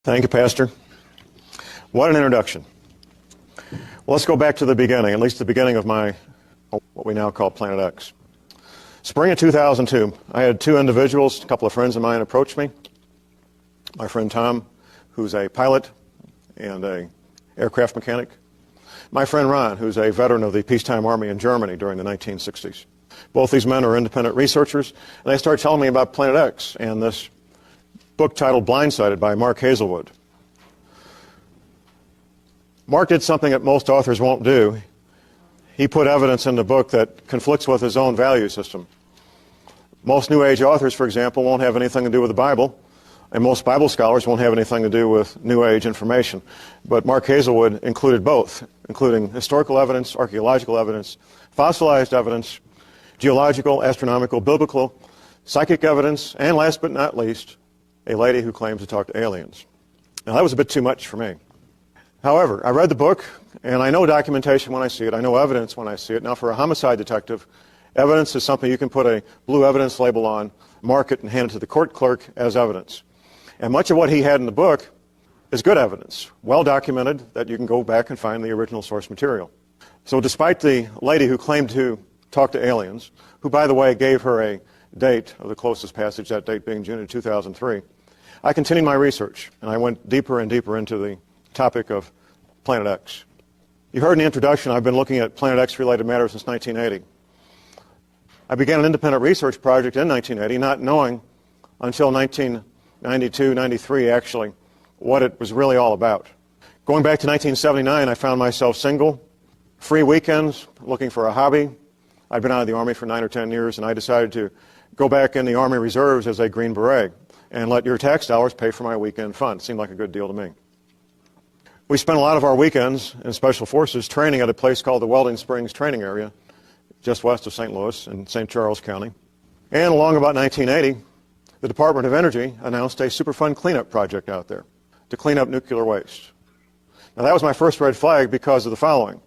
Thank you, Pastor. What an introduction. Well, let's go back to the beginning, at least the beginning of what we now call Planet X. Spring of 2002, I had two individuals, a couple of friends of mine approach me. My friend Tom, who's a pilot and an aircraft mechanic. My friend Ron, who's a veteran of the peacetime army in Germany during the 1960s. Both these men are independent researchers, and they started telling me about Planet X and this book titled Blindsided by Mark Hazelwood. Mark did something that most authors won't do. He put evidence in the book that conflicts with his own value system. Most New Age authors, for example, won't have anything to do with the Bible, and most Bible scholars won't have anything to do with New Age information. But Mark Hazelwood included both, including historical evidence, archaeological evidence, fossilized evidence, geological, astronomical, biblical, psychic evidence, and last but not least, a lady who claims to talk to aliens. Now, that was a bit too much for me. However, I read the book, and I know documentation when I see it. I know evidence when I see it. Now, for a homicide detective, evidence is something you can put a blue evidence label on, mark it, and hand it to the court clerk as evidence. And much of what he had in the book is good evidence, well documented, that you can go back and find the original source material. So despite the lady who claimed to talk to aliens, who, by the way, gave her a date of the closest passage, that date being June of 2003, I continued my research, and I went deeper and deeper into the topic of Planet X. You heard in the introduction, I've been looking at Planet X-related matters since 1980. I began an independent research project in 1980, not knowing until 1992, 93, actually, what it was really all about. Going back to 1979, I found myself single, free weekends, looking for a hobby. I'd been out of the Army for 9 or 10 years, and I decided to go back in the Army Reserves as a Green Beret and let your tax dollars pay for my weekend fun. Seemed like a good deal to me. We spent a lot of our weekends in Special Forces training at a place called the Welding Springs Training Area, just west of St. Louis in St. Charles County. And along about 1980, the Department of Energy announced a Superfund cleanup project out there to clean up nuclear waste. Now, that was my first red flag because of the following.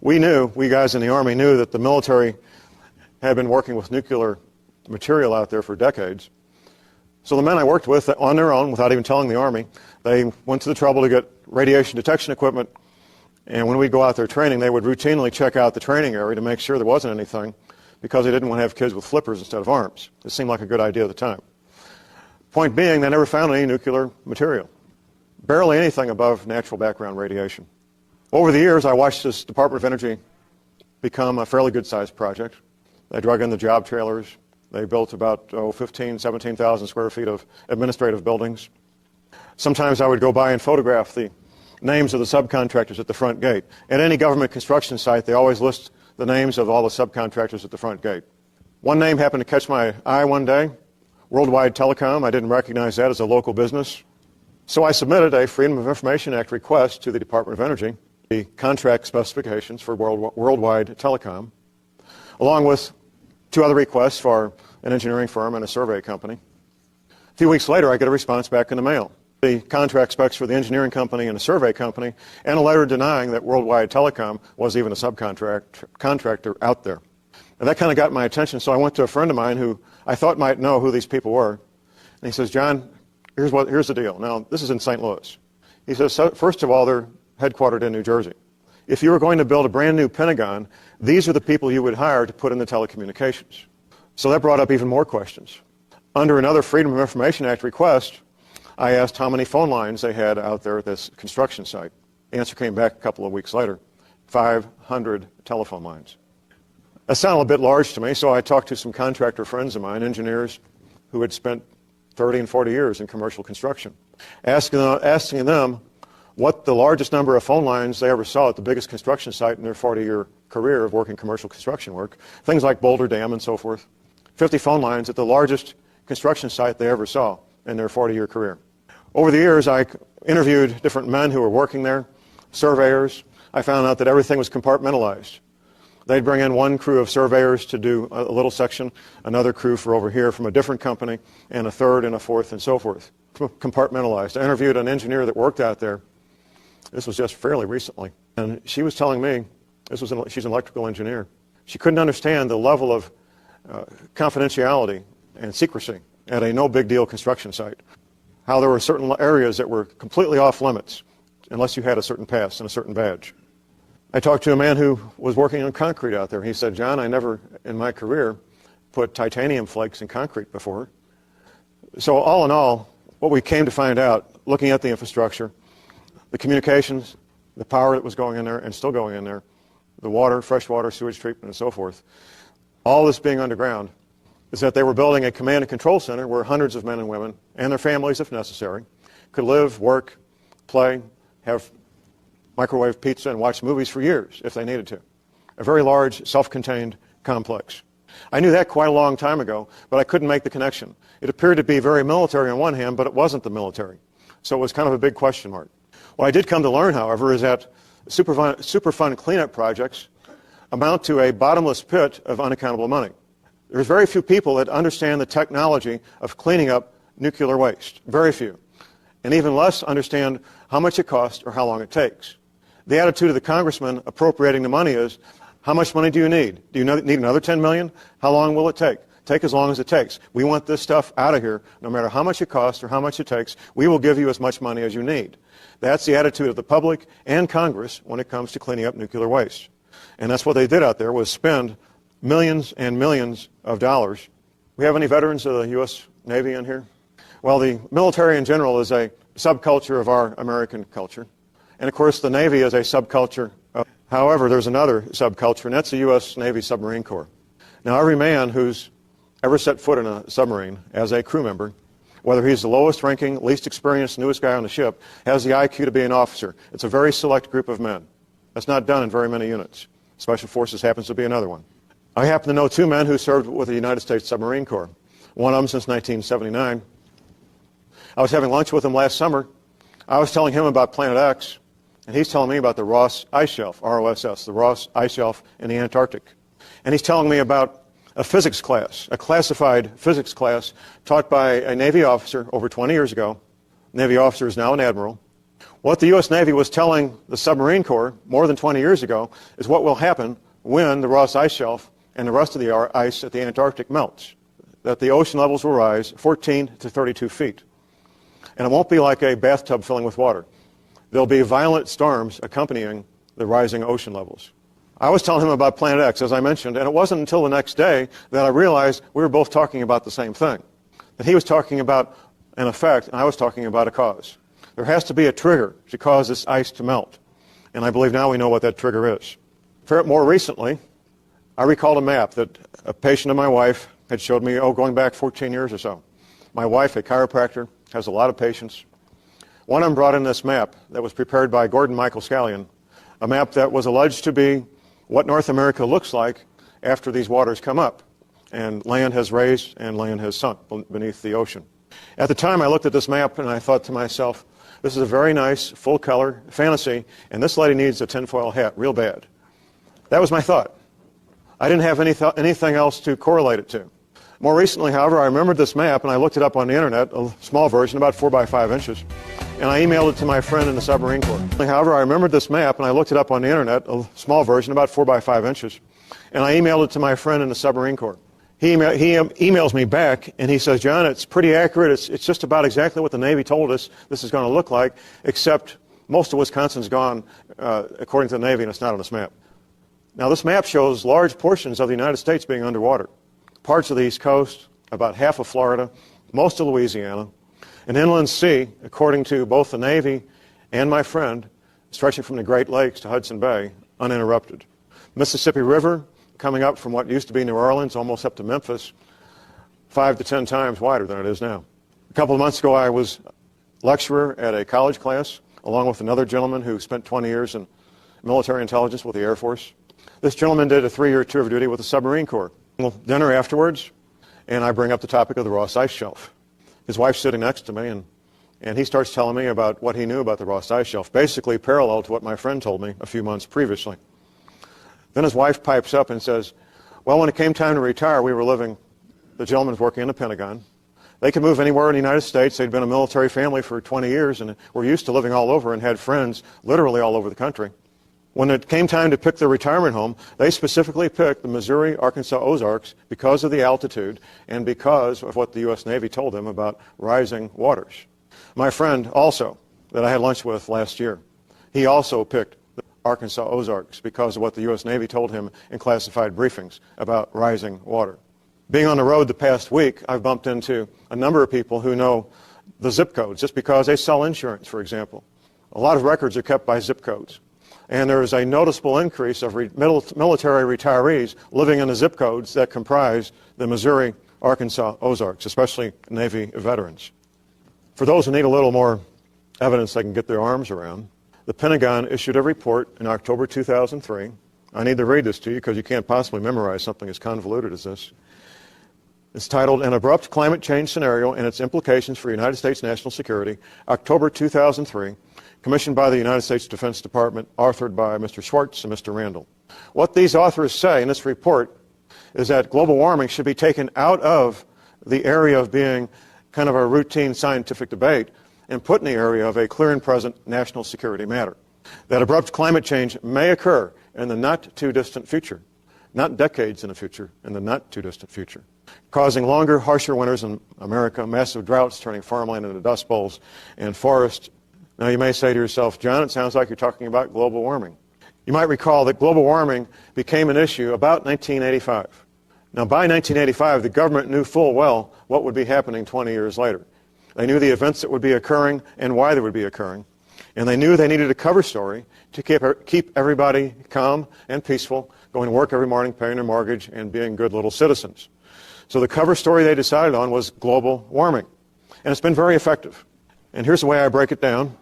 We guys in the Army knew that the military had been working with nuclear material out there for decades. So the men I worked with, on their own, without even telling the Army, they went to the trouble to get radiation detection equipment, and when we'd go out there training, they would routinely check out the training area to make sure there wasn't anything, because they didn't want to have kids with flippers instead of arms. It seemed like a good idea at the time. Point being, they never found any nuclear material. Barely anything above natural background radiation. Over the years, I watched this Department of Energy become a fairly good-sized project. They drug in the job trailers. They built about 15,000, 17,000 square feet of administrative buildings. Sometimes I would go by and photograph the names of the subcontractors at the front gate. At any government construction site, they always list the names of all the subcontractors at the front gate. One name happened to catch my eye one day, Worldwide Telecom. I didn't recognize that as a local business. So I submitted a Freedom of Information Act request to the Department of Energy, the contract specifications for Worldwide Telecom, along with 2 other requests for an engineering firm and a survey company. A few weeks later, I get a response back in the mail. The contract specs for the engineering company and a survey company, and a letter denying that Worldwide Telecom was even a subcontractor out there. And that kind of got my attention, so I went to a friend of mine who I thought might know who these people were. And he says, John, here's the deal. Now, this is in St. Louis. He says, so, first of all, they're headquartered in New Jersey. If you were going to build a brand new Pentagon, these are the people you would hire to put in the telecommunications. So that brought up even more questions. Under another Freedom of Information Act request, I asked how many phone lines they had out there at this construction site. The answer came back a couple of weeks later, 500 telephone lines. That sounded a bit large to me, so I talked to some contractor friends of mine, engineers who had spent 30 and 40 years in commercial construction, asking them what the largest number of phone lines they ever saw at the biggest construction site in their 40-year career of working commercial construction work, things like Boulder Dam and so forth. 50 phone lines at the largest construction site they ever saw in their 40-year career. Over the years, I interviewed different men who were working there, surveyors. I found out that everything was compartmentalized. They'd bring in one crew of surveyors to do a little section, another crew for over here from a different company, and a third and a fourth and so forth. Compartmentalized. I interviewed an engineer that worked out there. This was just fairly recently. And she was telling me, she's an electrical engineer, she couldn't understand the level of confidentiality and secrecy at a no big deal construction site. how there were certain areas that were completely off limits unless you had a certain pass and a certain badge. I talked to a man who was working on concrete out there. He said, John, I never in my career put titanium flakes in concrete before. So all in all, what we came to find out, looking at the infrastructure, the communications, the power that was going in there and still going in there, the water, fresh water, sewage treatment, and so forth, all this being underground, is that they were building a command and control center where hundreds of men and women, and their families if necessary, could live, work, play, have microwave pizza, and watch movies for years if they needed to. A very large, self-contained complex. I knew that quite a long time ago, but I couldn't make the connection. It appeared to be very military on one hand, but it wasn't the military. So it was kind of a big question mark. What I did come to learn, however, is that Superfund cleanup projects amount to a bottomless pit of unaccountable money. There's very few people that understand the technology of cleaning up nuclear waste. Very few. And even less understand how much it costs or how long it takes. The attitude of the congressman appropriating the money is, how much money do you need? Do you need another 10 million? How long will it take? Take as long as it takes. We want this stuff out of here. No matter how much it costs or how much it takes, we will give you as much money as you need. That's the attitude of the public and Congress when it comes to cleaning up nuclear waste. And that's what they did out there, was spend millions and millions of dollars. We have any veterans of the U.S. Navy in here? Well, the military in general is a subculture of our American culture. And of course, the Navy is a subculture. However, there's another subculture, and that's the U.S. Navy Submarine Corps. Now, every man who's ever set foot in a submarine as a crew member, whether he's the lowest ranking, least experienced, newest guy on the ship, has the IQ to be an officer. It's a very select group of men. That's not done in very many units. Special Forces happens to be another one. I happen to know two men who served with the United States Submarine Corps, one of them since 1979. I was having lunch with him last summer. I was telling him about Planet X, and he's telling me about the Ross Ice Shelf, ROSS, the Ross Ice Shelf in the Antarctic. And he's telling me about a physics class, a classified physics class taught by a Navy officer over 20 years ago. The Navy officer is now an admiral. What the U.S. Navy was telling the Submarine Corps more than 20 years ago is what will happen when the Ross Ice Shelf and the rest of the ice at the Antarctic melts, that the ocean levels will rise 14 to 32 feet. And it won't be like a bathtub filling with water. There'll be violent storms accompanying the rising ocean levels. I was telling him about Planet X, as I mentioned, and it wasn't until the next day that I realized we were both talking about the same thing. That he was talking about an effect, and I was talking about a cause. There has to be a trigger to cause this ice to melt. And I believe now we know what that trigger is. More recently, I recalled a map that a patient of my wife had showed me, going back 14 years or so. My wife, a chiropractor, has a lot of patients. One of them brought in this map that was prepared by Gordon Michael Scallion, a map that was alleged to be what North America looks like after these waters come up and land has raised and land has sunk beneath the ocean. At the time, I looked at this map and I thought to myself, this is a very nice, full-color fantasy, and this lady needs a tinfoil hat real bad. That was my thought. I didn't have anything else to correlate it to. More recently, however, I remembered this map, and I looked it up on the internet, a small version, about 4 by 5 inches, and I emailed it to my friend in the Submarine Corps. However, I remembered this map, and I looked it up on the internet, a small version, about 4 by 5 inches, and I emailed it to my friend in the Submarine Corps. He emails me back, and he says, John, it's pretty accurate. It's just about exactly what the Navy told us this is going to look like, except most of Wisconsin's gone, according to the Navy, and it's not on this map. Now, this map shows large portions of the United States being underwater. Parts of the East Coast, about half of Florida, most of Louisiana, an inland sea, according to both the Navy and my friend, stretching from the Great Lakes to Hudson Bay, uninterrupted. Mississippi River, coming up from what used to be New Orleans, almost up to Memphis, 5 to 10 times wider than it is now. A couple of months ago, I was lecturer at a college class, along with another gentleman who spent 20 years in military intelligence with the Air Force. This gentleman did a 3-year tour of duty with the Submarine Corps. Dinner afterwards, and I bring up the topic of the Ross Ice Shelf. His wife's sitting next to me, and he starts telling me about what he knew about the Ross Ice Shelf, basically parallel to what my friend told me a few months previously. Then his wife pipes up and says, well, when it came time to retire, the gentleman's working in the Pentagon. They could move anywhere in the United States. They'd been a military family for 20 years and were used to living all over and had friends literally all over the country. When it came time to pick their retirement home, they specifically picked the Missouri, Arkansas Ozarks because of the altitude and because of what the U.S. Navy told them about rising waters. My friend also, that I had lunch with last year, he also picked the Arkansas Ozarks because of what the U.S. Navy told him in classified briefings about rising water. Being on the road the past week, I've bumped into a number of people who know the zip codes, just because they sell insurance, for example. A lot of records are kept by zip codes. And there is a noticeable increase of military retirees living in the zip codes that comprise the Missouri, Arkansas Ozarks, especially Navy veterans. For those who need a little more evidence they can get their arms around, the Pentagon issued a report in October 2003. I need to read this to you because you can't possibly memorize something as convoluted as this. It's titled, An Abrupt Climate Change Scenario and Its Implications for United States National Security, October 2003, commissioned by the United States Defense Department, authored by Mr. Schwartz and Mr. Randall. What these authors say in this report is that global warming should be taken out of the area of being kind of a routine scientific debate and put in the area of a clear and present national security matter. That abrupt climate change may occur in the not-too-distant future, not decades in the future, in the not-too-distant future, causing longer, harsher winters in America, massive droughts turning farmland into dust bowls, and forests. Now you may say to yourself, John, it sounds like you're talking about global warming. You might recall that global warming became an issue about 1985. Now by 1985, the government knew full well what would be happening 20 years later. They knew the events that would be occurring and why they would be occurring. And they knew they needed a cover story to keep everybody calm and peaceful, going to work every morning, paying their mortgage, and being good little citizens. So the cover story they decided on was global warming. And it's been very effective. And here's the way I break it down.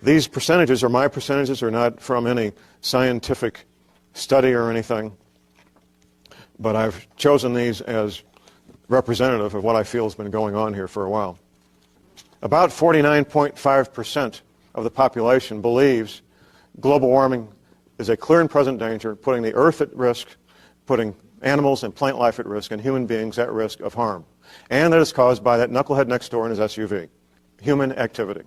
These percentages are my percentages, are not from any scientific study or anything. But I've chosen these as representative of what I feel has been going on here for a while. About 49.5% of the population believes global warming is a clear and present danger, putting the earth at risk, putting animals and plant life at risk, and human beings at risk of harm. And that is caused by that knucklehead next door in his SUV, human activity.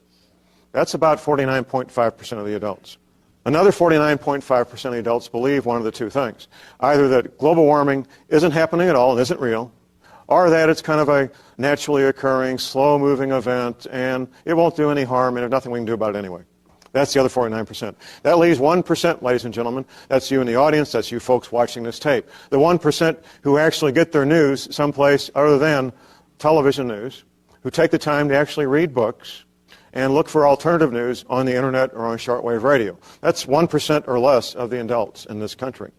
That's about 49.5% of the adults. Another 49.5% of the adults believe one of the two things. Either that global warming isn't happening at all and isn't real, or that it's kind of a naturally occurring, slow-moving event, and it won't do any harm, and there's nothing we can do about it anyway. That's the other 49%. That leaves 1%, ladies and gentlemen. That's you in the audience. That's you folks watching this tape. The 1% who actually get their news someplace other than television news, who take the time to actually read books and look for alternative news on the internet or on shortwave radio. That's 1% or less of the adults in this country.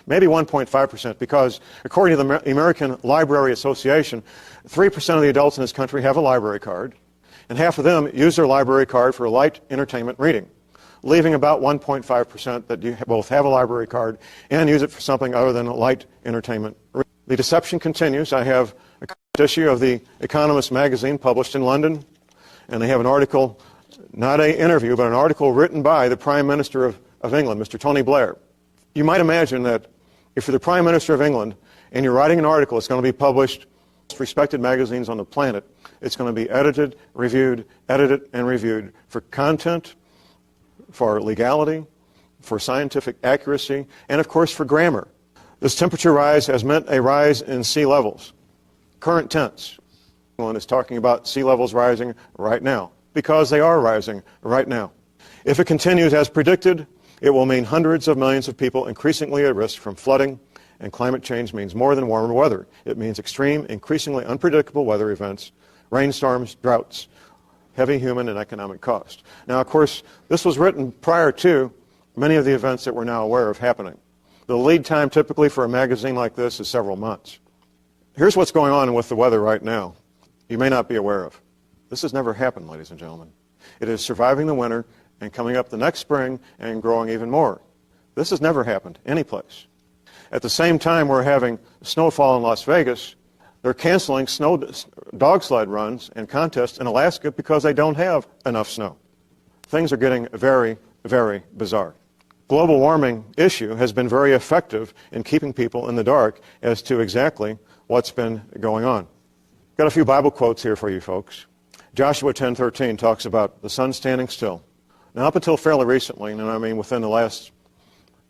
Maybe 1.5%, because according to the American Library Association, 3% of the adults in this country have a library card, and half of them use their library card for light entertainment reading, leaving about 1.5% that do both have a library card and use it for something other than light entertainment reading. The deception continues. I have a issue of The Economist magazine published in London, and they have an article, not an interview, but an article written by the Prime Minister of England, Mr. Tony Blair. You might imagine that if you're the Prime Minister of England and you're writing an article, it's going to be published in the most respected magazines on the planet. It's going to be edited, and reviewed for content, for legality, for scientific accuracy, and of course for grammar. This temperature rise has meant a rise in sea levels. Current tense. England is talking about sea levels rising right now, because they are rising right now. If it continues as predicted, it will mean hundreds of millions of people increasingly at risk from flooding, and climate change means more than warmer weather. It means extreme, increasingly unpredictable weather events, rainstorms, droughts, heavy human and economic cost. Now, of course, this was written prior to many of the events that we're now aware of happening. The lead time typically for a magazine like this is several months. Here's what's going on with the weather right now. You may not be aware of. This has never happened, ladies and gentlemen. It is surviving the winter and coming up the next spring and growing even more. This has never happened anyplace. At the same time we're having snowfall in Las Vegas, they're canceling dog sled runs and contests in Alaska because they don't have enough snow. Things are getting very, very bizarre. Global warming issue has been very effective in keeping people in the dark as to exactly what's been going on. Got a few Bible quotes here for you folks. Joshua 10:13 talks about the sun standing still. Now, up until fairly recently, and I mean within the last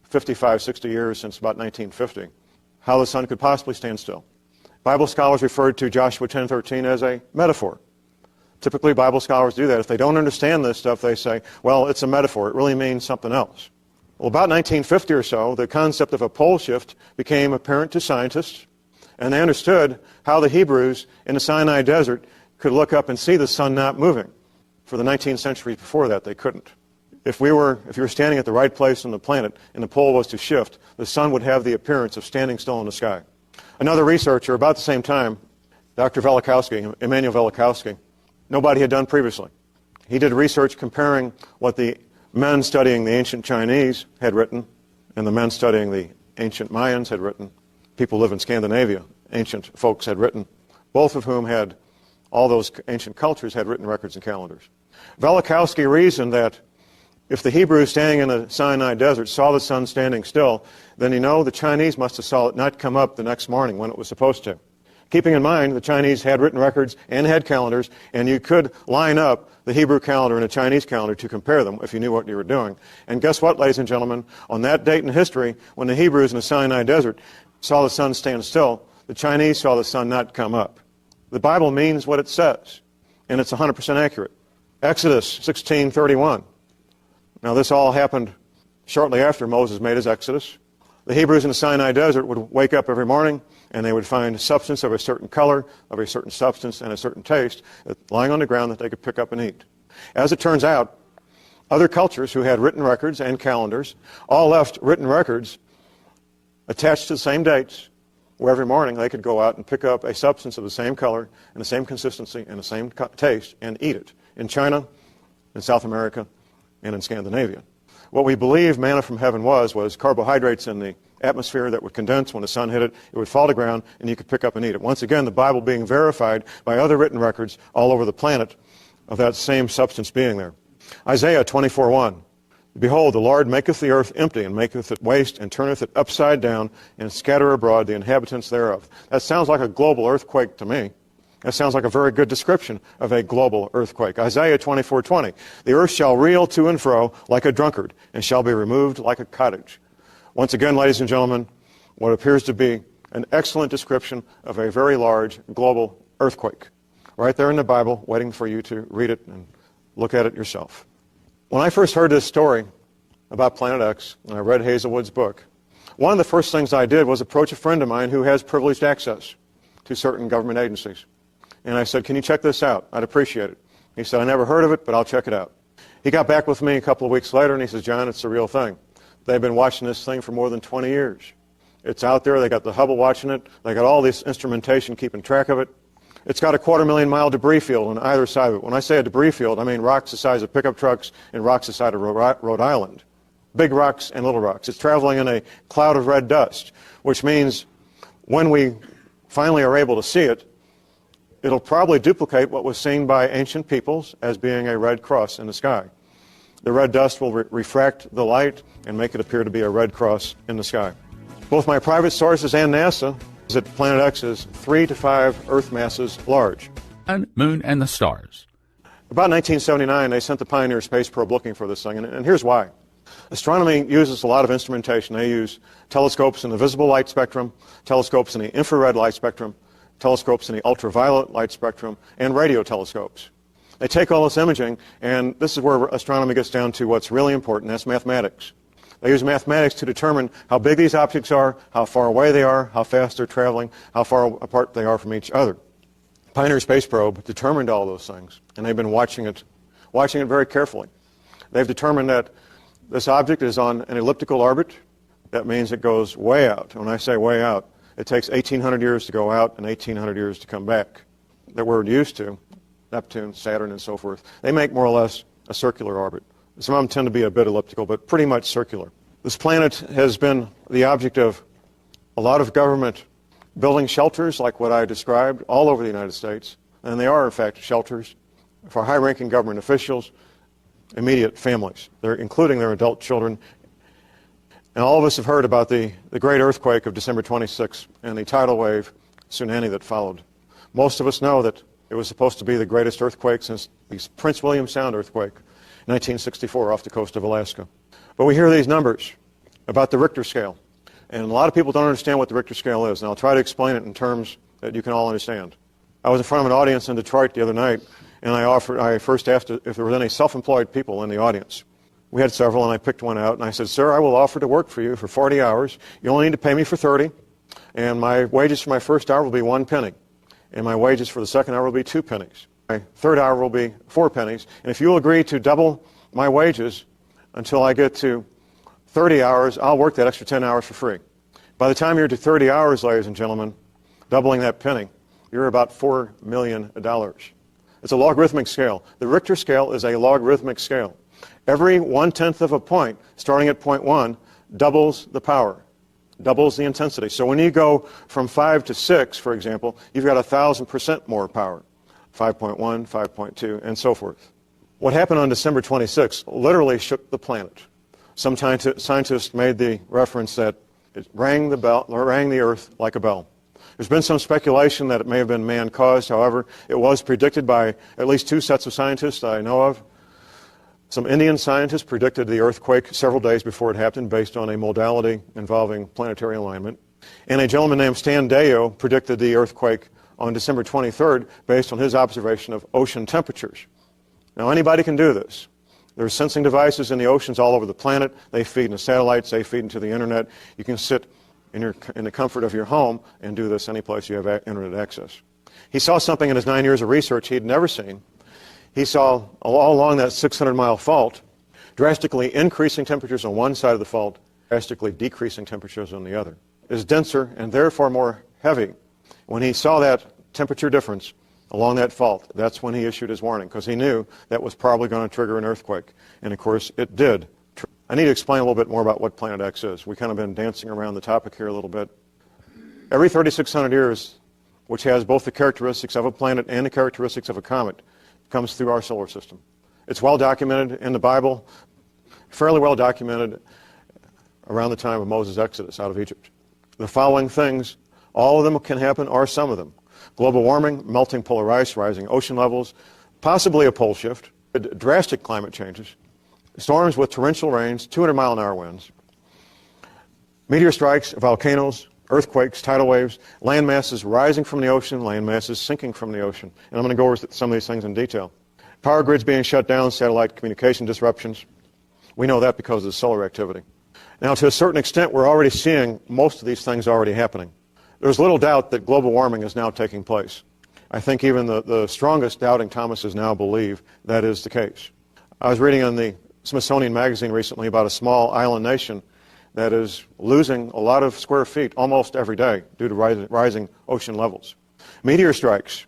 55, 60 years, since about 1950, how the sun could possibly stand still. Bible scholars referred to Joshua 10:13 as a metaphor. Typically, Bible scholars do that. If they don't understand this stuff, they say, well, it's a metaphor. It really means something else. Well, about 1950 or so, the concept of a pole shift became apparent to scientists, and they understood how the Hebrews in the Sinai desert could look up and see the sun not moving. For the 19th century before that, they couldn't. If you were standing at the right place on the planet and the pole was to shift, the sun would have the appearance of standing still in the sky. Another researcher, about the same time, Dr. Emmanuel Velikovsky, nobody had done previously. He did research comparing what the men studying the ancient Chinese had written and the men studying the ancient Mayans had written. People who live in Scandinavia, ancient folks had written, both of whom had, all those ancient cultures had written records and calendars. Velikovsky reasoned that if the Hebrews standing in the Sinai desert saw the sun standing still, then the Chinese must have saw it not come up the next morning when it was supposed to. Keeping in mind the Chinese had written records and had calendars, and you could line up the Hebrew calendar and the Chinese calendar to compare them if you knew what you were doing. And guess what, ladies and gentlemen? On that date in history, when the Hebrews in the Sinai desert saw the sun stand still, the Chinese saw the sun not come up. The Bible means what it says, and it's 100% accurate. Exodus 16:31. Now, this all happened shortly after Moses made his exodus. The Hebrews in the Sinai desert would wake up every morning, and they would find substance of a certain color, of a certain substance, and a certain taste lying on the ground that they could pick up and eat. As it turns out, other cultures who had written records and calendars all left written records attached to the same dates, where every morning they could go out and pick up a substance of the same color and the same consistency and the same taste and eat it in China, in South America, and in Scandinavia. What we believe manna from heaven was carbohydrates in the atmosphere that would condense when the sun hit it. It would fall to ground, and you could pick up and eat it. Once again, the Bible being verified by other written records all over the planet of that same substance being there. Isaiah 24:1. Behold, the Lord maketh the earth empty, and maketh it waste, and turneth it upside down, and scatter abroad the inhabitants thereof. That sounds like a global earthquake to me. That sounds like a very good description of a global earthquake. Isaiah 24:20. The earth shall reel to and fro like a drunkard, and shall be removed like a cottage. Once again, ladies and gentlemen, what appears to be an excellent description of a very large global earthquake. Right there in the Bible, waiting for you to read it and look at it yourself. When I first heard this story about Planet X, and I read Hazelwood's book, one of the first things I did was approach a friend of mine who has privileged access to certain government agencies. And I said, can you check this out? I'd appreciate it. He said, I never heard of it, but I'll check it out. He got back with me a couple of weeks later, and he says, John, it's the real thing. They've been watching this thing for more than 20 years. It's out there. They got the Hubble watching it. They got all this instrumentation keeping track of it. It's got a 250,000-mile debris field on either side of it. When I say a debris field, I mean rocks the size of pickup trucks and rocks the size of Rhode Island. Big rocks and little rocks. It's traveling in a cloud of red dust, which means when we finally are able to see it, it'll probably duplicate what was seen by ancient peoples as being a red cross in the sky. The red dust will refract the light and make it appear to be a red cross in the sky. Both my private sources and NASA is that Planet X is 3 to 5 Earth masses large. And Moon and the Stars. About 1979, they sent the Pioneer space probe looking for this thing, and here's why. Astronomy uses a lot of instrumentation. They use telescopes in the visible light spectrum, telescopes in the infrared light spectrum, telescopes in the ultraviolet light spectrum, and radio telescopes. They take all this imaging, and this is where astronomy gets down to what's really important, that's mathematics. They use mathematics to determine how big these objects are, how far away they are, how fast they're traveling, how far apart they are from each other. Pioneer space probe determined all those things, and they've been watching it very carefully. They've determined that this object is on an elliptical orbit. That means it goes way out. When I say way out, it takes 1,800 years to go out and 1,800 years to come back. That we're used to, Neptune, Saturn, and so forth. They make more or less a circular orbit. Some of them tend to be a bit elliptical, but pretty much circular. This planet has been the object of a lot of government building shelters like what I described all over the United States. And they are, in fact, shelters for high-ranking government officials, immediate families, including their adult children. And all of us have heard about the great earthquake of December 26 and the tidal wave tsunami that followed. Most of us know that it was supposed to be the greatest earthquake since the Prince William Sound earthquake in 1964 off the coast of Alaska. But we hear these numbers about the Richter scale. And a lot of people don't understand what the Richter scale is. And I'll try to explain it in terms that you can all understand. I was in front of an audience in Detroit the other night, And I first asked if there were any self-employed people in the audience. We had several, and I picked one out, and I said, "Sir, I will offer to work for you for 40 hours. You only need to pay me for 30, and my wages for my first hour will be 1 penny, and my wages for the second hour will be 2 pennies. My third hour will be 4 pennies, and if you will agree to double my wages until I get to 30 hours, I'll work that extra 10 hours for free." By the time you're to 30 hours, ladies and gentlemen, doubling that penny, you're about $4 million. It's a logarithmic scale. The Richter scale is a logarithmic scale. Every 1/10 of a point, starting at point 1, doubles the power, doubles the intensity. So when you go from 5 to 6, for example, you've got 1,000% more power. 5.1, 5.2, and so forth. What happened on December 26 literally shook the planet. Some scientists made the reference that it rang the earth like a bell. There's been some speculation that it may have been man-caused. However, it was predicted by at least 2 sets of scientists I know of. Some Indian scientists predicted the earthquake several days before it happened based on a modality involving planetary alignment. And a gentleman named Stan Deyo predicted the earthquake on December 23rd based on his observation of ocean temperatures. Now, anybody can do this. There's sensing devices in the oceans all over the planet. They feed into satellites. They feed into the internet. You can sit in the comfort of your home and do this any place you have internet access. He saw something in his 9 years of research he'd never seen. He saw all along that 600-mile fault drastically increasing temperatures on one side of the fault, drastically decreasing temperatures on the other. It is denser and therefore more heavy. When he saw that temperature difference along that fault, that's when he issued his warning, because he knew that was probably going to trigger an earthquake. And of course, it did. I need to explain a little bit more about what Planet X is. We've kind of been dancing around the topic here a little bit. Every 3,600 years, which has both the characteristics of a planet and the characteristics of a comet, comes through our solar system. It's well documented in the Bible, fairly well documented around the time of Moses' exodus out of Egypt. The following things, all of them can happen, or some of them. Global warming, melting polar ice, rising ocean levels, possibly a pole shift, drastic climate changes, storms with torrential rains, 200-mile-an-hour winds, meteor strikes, volcanoes, earthquakes, tidal waves, land masses rising from the ocean, land masses sinking from the ocean. And I'm going to go over some of these things in detail. Power grids being shut down, satellite communication disruptions. We know that because of the solar activity. Now, to a certain extent, we're already seeing most of these things already happening. There's little doubt that global warming is now taking place. I think even the strongest doubting Thomases now believe that is the case. I was reading in the Smithsonian Magazine recently about a small island nation that is losing a lot of square feet almost every day due to rising ocean levels. Meteor strikes.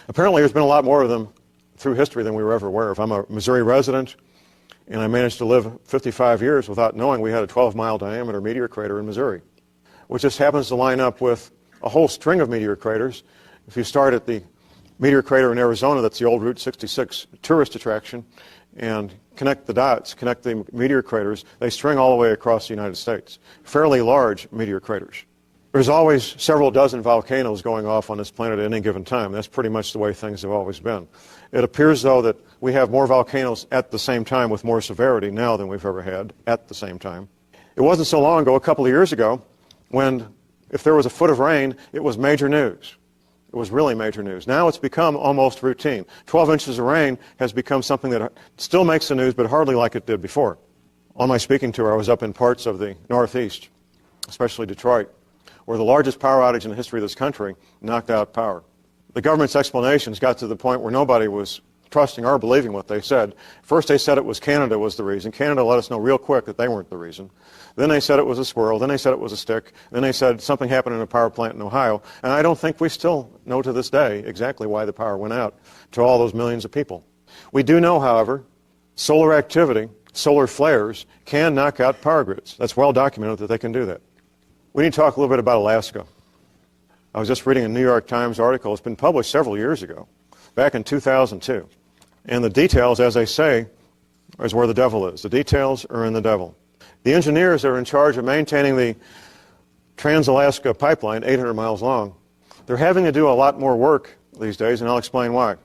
Apparently there's been a lot more of them through history than we were ever aware of. I'm a Missouri resident, and I managed to live 55 years without knowing we had a 12-mile diameter meteor crater in Missouri, which just happens to line up with a whole string of meteor craters. If you start at the meteor crater in Arizona, that's the old Route 66 tourist attraction, and connect the dots, connect the meteor craters, they string all the way across the United States. Fairly large meteor craters. There's always several dozen volcanoes going off on this planet at any given time. That's pretty much the way things have always been. It appears, though, that we have more volcanoes at the same time with more severity now than we've ever had at the same time. It wasn't so long ago, a couple of years ago, when if there was a foot of rain, it was major news. It was really major news. Now it's become almost routine. 12 inches of rain has become something that still makes the news, but hardly like it did before. On my speaking tour, I was up in parts of the Northeast, especially Detroit, where the largest power outage in the history of this country knocked out power. The government's explanations got to the point where nobody was trusting or believing what they said. First they said it was Canada was the reason. Canada let us know real quick that they weren't the reason. Then they said it was a squirrel. Then they said it was a stick. Then they said something happened in a power plant in Ohio. And I don't think we still know to this day exactly why the power went out to all those millions of people. We do know, however, solar activity, solar flares, can knock out power grids. That's well documented that they can do that. We need to talk a little bit about Alaska. I was just reading a New York Times article. It's been published several years ago, back in 2002. And the details, as they say, is where the devil is. The details are in the devil. The engineers that are in charge of maintaining the Trans-Alaska pipeline, 800 miles long, they're having to do a lot more work these days, and I'll explain why.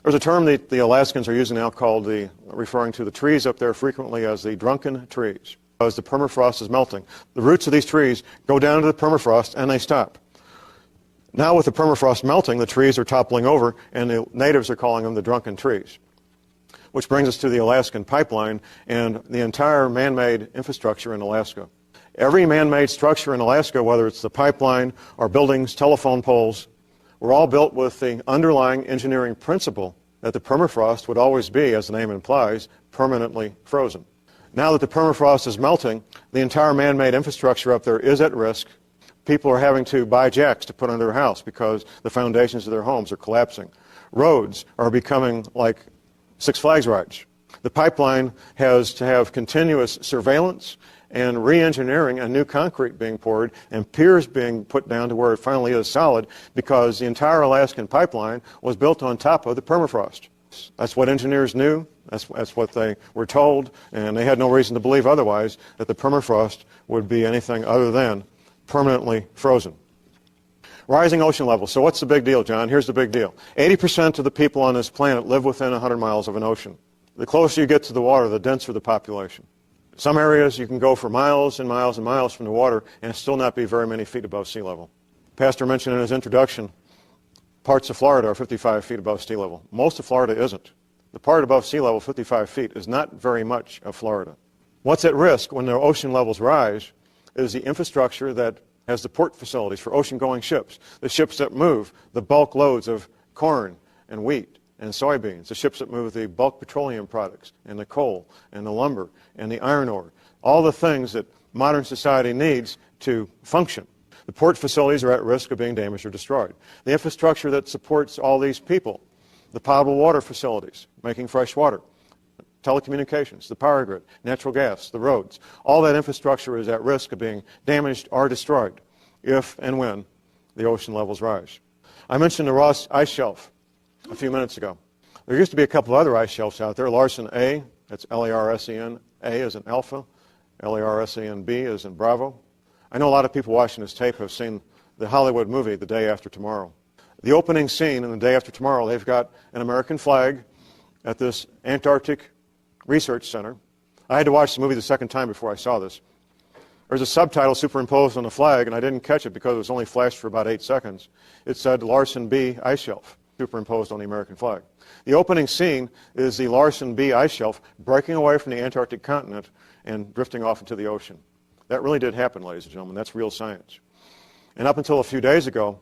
There's a term that the Alaskans are using now called referring to the trees up there frequently as the drunken trees. As the permafrost is melting, the roots of these trees go down to the permafrost and they stop. Now with the permafrost melting, the trees are toppling over, and the natives are calling them the drunken trees. Which brings us to the Alaskan pipeline and the entire man-made infrastructure in Alaska. Every man-made structure in Alaska, whether it's the pipeline or buildings, telephone poles, were all built with the underlying engineering principle that the permafrost would always be, as the name implies, permanently frozen. Now that the permafrost is melting, the entire man-made infrastructure up there is at risk. People are having to buy jacks to put under their house because the foundations of their homes are collapsing. Roads are becoming like Six Flags rides. The pipeline has to have continuous surveillance and re-engineering and new concrete being poured and piers being put down to where it finally is solid because the entire Alaskan pipeline was built on top of the permafrost. That's what engineers knew. That's what they were told, and they had no reason to believe otherwise, that the permafrost would be anything other than permanently frozen. Rising ocean levels. So what's the big deal, John? Here's the big deal. 80% of the people on this planet live within 100 miles of an ocean. The closer you get to the water, the denser the population. Some areas you can go for miles and miles and miles from the water and still not be very many feet above sea level. Pastor mentioned in his introduction, parts of Florida are 55 feet above sea level. Most of Florida isn't. The part above sea level, 55 feet, is not very much of Florida. What's at risk when the ocean levels rise is the infrastructure that has the port facilities for ocean-going ships, the ships that move the bulk loads of corn and wheat and soybeans, the ships that move the bulk petroleum products and the coal and the lumber and the iron ore, all the things that modern society needs to function. The port facilities are at risk of being damaged or destroyed. The infrastructure that supports all these people, the potable water facilities, making fresh water, telecommunications, the power grid, natural gas, the roads, all that infrastructure is at risk of being damaged or destroyed if and when the ocean levels rise. I mentioned the Ross Ice Shelf a few minutes ago. There used to be a couple of other ice shelves out there. Larsen A, that's Larsen, A as in Alpha, Larsen B as in Bravo. I know a lot of people watching this tape have seen the Hollywood movie The Day After Tomorrow. The opening scene in The Day After Tomorrow, they've got an American flag at this Antarctic research center. I had to watch the movie the second time before I saw this. There's a subtitle superimposed on the flag, and I didn't catch it because it was only flashed for about 8 seconds. It said Larsen B Ice Shelf, superimposed on the American flag. The opening scene is the Larsen B Ice Shelf breaking away from the Antarctic continent and drifting off into the ocean. That really did happen, ladies and gentlemen. That's real science. And up until a few days ago,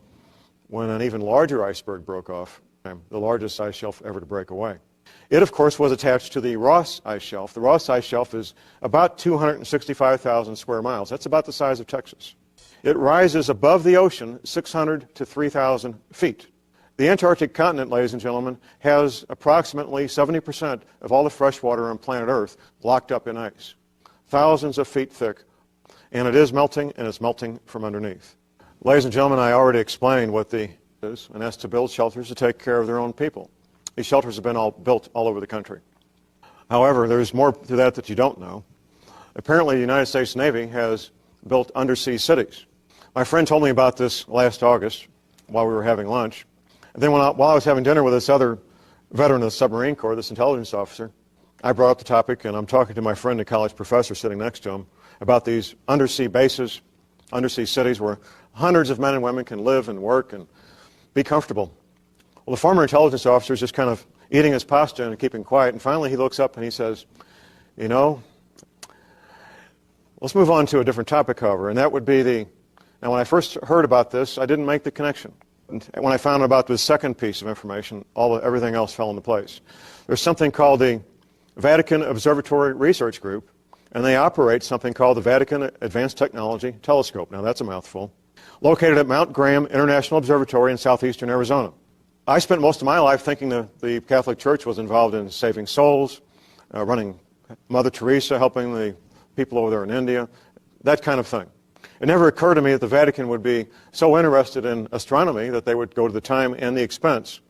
when an even larger iceberg broke off, the largest ice shelf ever to break away. It, of course, was attached to the Ross Ice Shelf. The Ross Ice Shelf is about 265,000 square miles. That's about the size of Texas. It rises above the ocean 600 to 3,000 feet. The Antarctic continent, ladies and gentlemen, has approximately 70% of all the fresh water on planet Earth locked up in ice, thousands of feet thick, and it is melting, and it's melting from underneath. Ladies and gentlemen, I already explained what the is, and that's to build shelters to take care of their own people. These shelters have been built all over the country. However, there's more to that you don't know. Apparently, the United States Navy has built undersea cities. My friend told me about this last August while we were having lunch. And then while I was having dinner with this other veteran of the submarine corps, this intelligence officer, I brought up the topic, and I'm talking to my friend, a college professor sitting next to him, about these undersea bases, undersea cities where hundreds of men and women can live and work and be comfortable. Well, the former intelligence officer is just kind of eating his pasta and keeping quiet, and finally he looks up and he says, you know, let's move on to a different topic, however, and that would be now when I first heard about this, I didn't make the connection. And when I found out about this second piece of information, everything else fell into place. There's something called the Vatican Observatory Research Group, and they operate something called the Vatican Advanced Technology Telescope. Now that's a mouthful. Located at Mount Graham International Observatory in southeastern Arizona. I spent most of my life thinking that the Catholic Church was involved in saving souls, running Mother Teresa, helping the people over there in India, that kind of thing. It never occurred to me that the Vatican would be so interested in astronomy that they would go to the time and the expense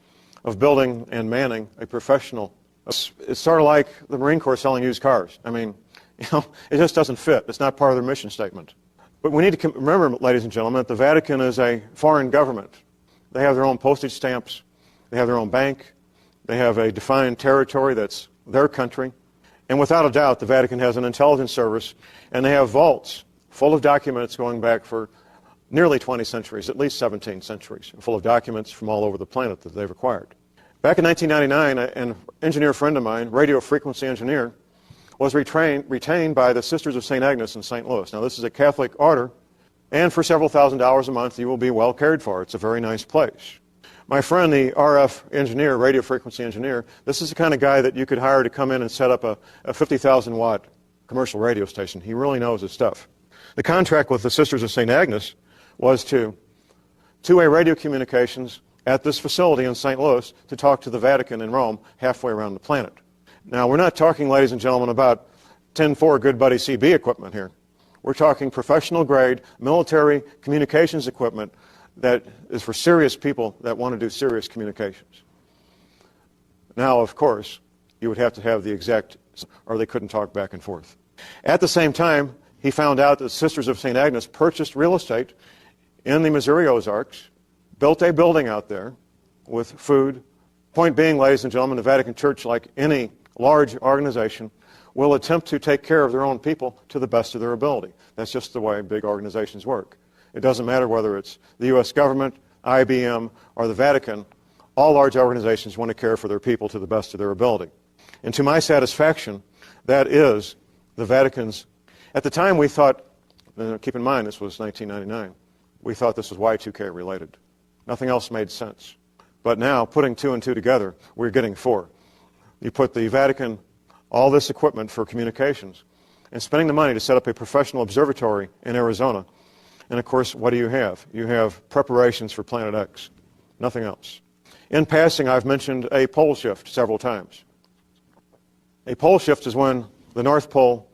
of building and manning a professional. It's sort of like the Marine Corps selling used cars. I mean, it just doesn't fit. It's not part of their mission statement. But we need to remember, ladies and gentlemen, that the Vatican is a foreign government. They have their own postage stamps. They have their own bank. They have a defined territory that's their country. And without a doubt, the Vatican has an intelligence service, and they have vaults full of documents going back for nearly 20 centuries, at least 17 centuries, full of documents from all over the planet that they've acquired. Back in 1999, an engineer friend of mine, radio frequency engineer, was retained by the Sisters of St. Agnes in St. Louis. Now, this is a Catholic order, and for several $1,000s a month, you will be well cared for. It's a very nice place. My friend, the RF engineer, radio frequency engineer, this is the kind of guy that you could hire to come in and set up a 50,000-watt commercial radio station. He really knows his stuff. The contract with the Sisters of St. Agnes was to two-way radio communications at this facility in St. Louis to talk to the Vatican in Rome halfway around the planet. Now, we're not talking, ladies and gentlemen, about 10-4 Good Buddy CB equipment here. We're talking professional-grade military communications equipment that is for serious people that want to do serious communications. Now, of course, you would have to have the exact, or they couldn't talk back and forth. At the same time, he found out that the Sisters of St. Agnes purchased real estate in the Missouri Ozarks, built a building out there with food. Point being, ladies and gentlemen, the Vatican Church, like any large organization, will attempt to take care of their own people to the best of their ability. That's just the way big organizations work. It doesn't matter whether it's the U.S. government, IBM, or the Vatican. All large organizations want to care for their people to the best of their ability. And to my satisfaction, that is the Vatican's. At the time we thought, keep in mind this was 1999, we thought this was Y2K related. Nothing else made sense. But now, putting two and two together, we're getting four. You put the Vatican, all this equipment for communications, and spending the money to set up a professional observatory in Arizona. And of course, what do you have? You have preparations for Planet X. Nothing else. In passing, I've mentioned a pole shift several times. A pole shift is when the North Pole,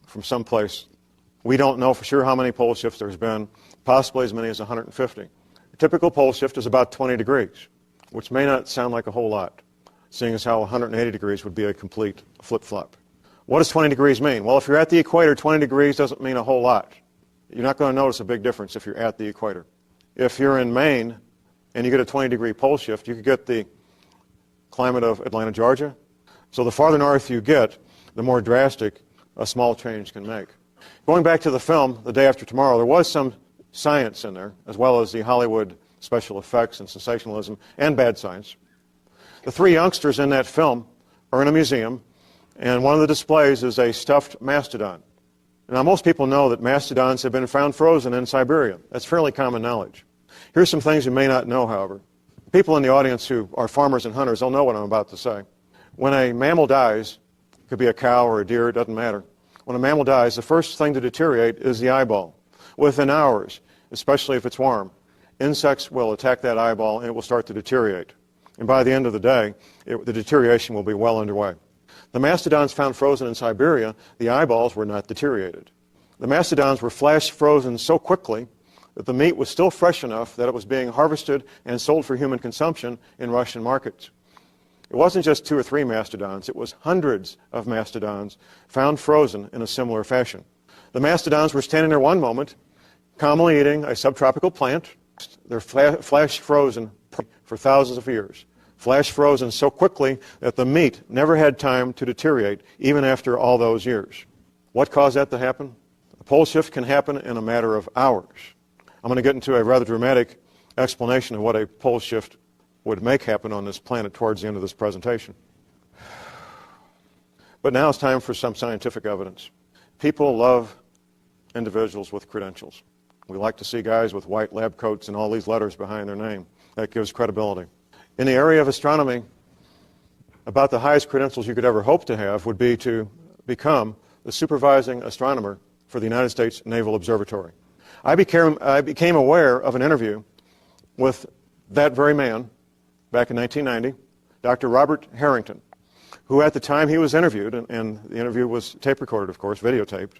from someplace, we don't know for sure how many pole shifts there's been, possibly as many as 150. A typical pole shift is about 20 degrees, which may not sound like a whole lot, seeing as how 180 degrees would be a complete flip-flop. What does 20 degrees mean? Well, if you're at the equator, 20 degrees doesn't mean a whole lot. You're not going to notice a big difference if you're at the equator. If you're in Maine and you get a 20-degree pole shift, you could get the climate of Atlanta, Georgia. So the farther north you get, the more drastic a small change can make. Going back to the film, The Day After Tomorrow, there was some science in there, as well as the Hollywood special effects and sensationalism and bad science. The three youngsters in that film are in a museum, and one of the displays is a stuffed mastodon. Now, most people know that mastodons have been found frozen in Siberia. That's fairly common knowledge. Here's some things you may not know, however. People in the audience who are farmers and hunters, they'll know what I'm about to say. When a mammal dies, it could be a cow or a deer, it doesn't matter. When a mammal dies, the first thing to deteriorate is the eyeball. Within hours, especially if it's warm, insects will attack that eyeball and it will start to deteriorate. And by the end of the day, the deterioration will be well underway. The mastodons found frozen in Siberia, the eyeballs were not deteriorated. The mastodons were flash frozen so quickly that the meat was still fresh enough that it was being harvested and sold for human consumption in Russian markets. It wasn't just 2 or 3 mastodons, it was hundreds of mastodons found frozen in a similar fashion. The mastodons were standing there one moment, calmly eating a subtropical plant. They're flash frozen for thousands of years. Flash frozen so quickly that the meat never had time to deteriorate, even after all those years. What caused that to happen? A pole shift can happen in a matter of hours. I'm going to get into a rather dramatic explanation of what a pole shift would make happen on this planet towards the end of this presentation. But now it's time for some scientific evidence. People love individuals with credentials. We like to see guys with white lab coats and all these letters behind their name. That gives credibility. In the area of astronomy, about the highest credentials you could ever hope to have would be to become the supervising astronomer for the United States Naval Observatory. I became aware of an interview with that very man back in 1990, Dr. Robert Harrington, who at the time he was interviewed, and the interview was tape recorded, of course, videotaped,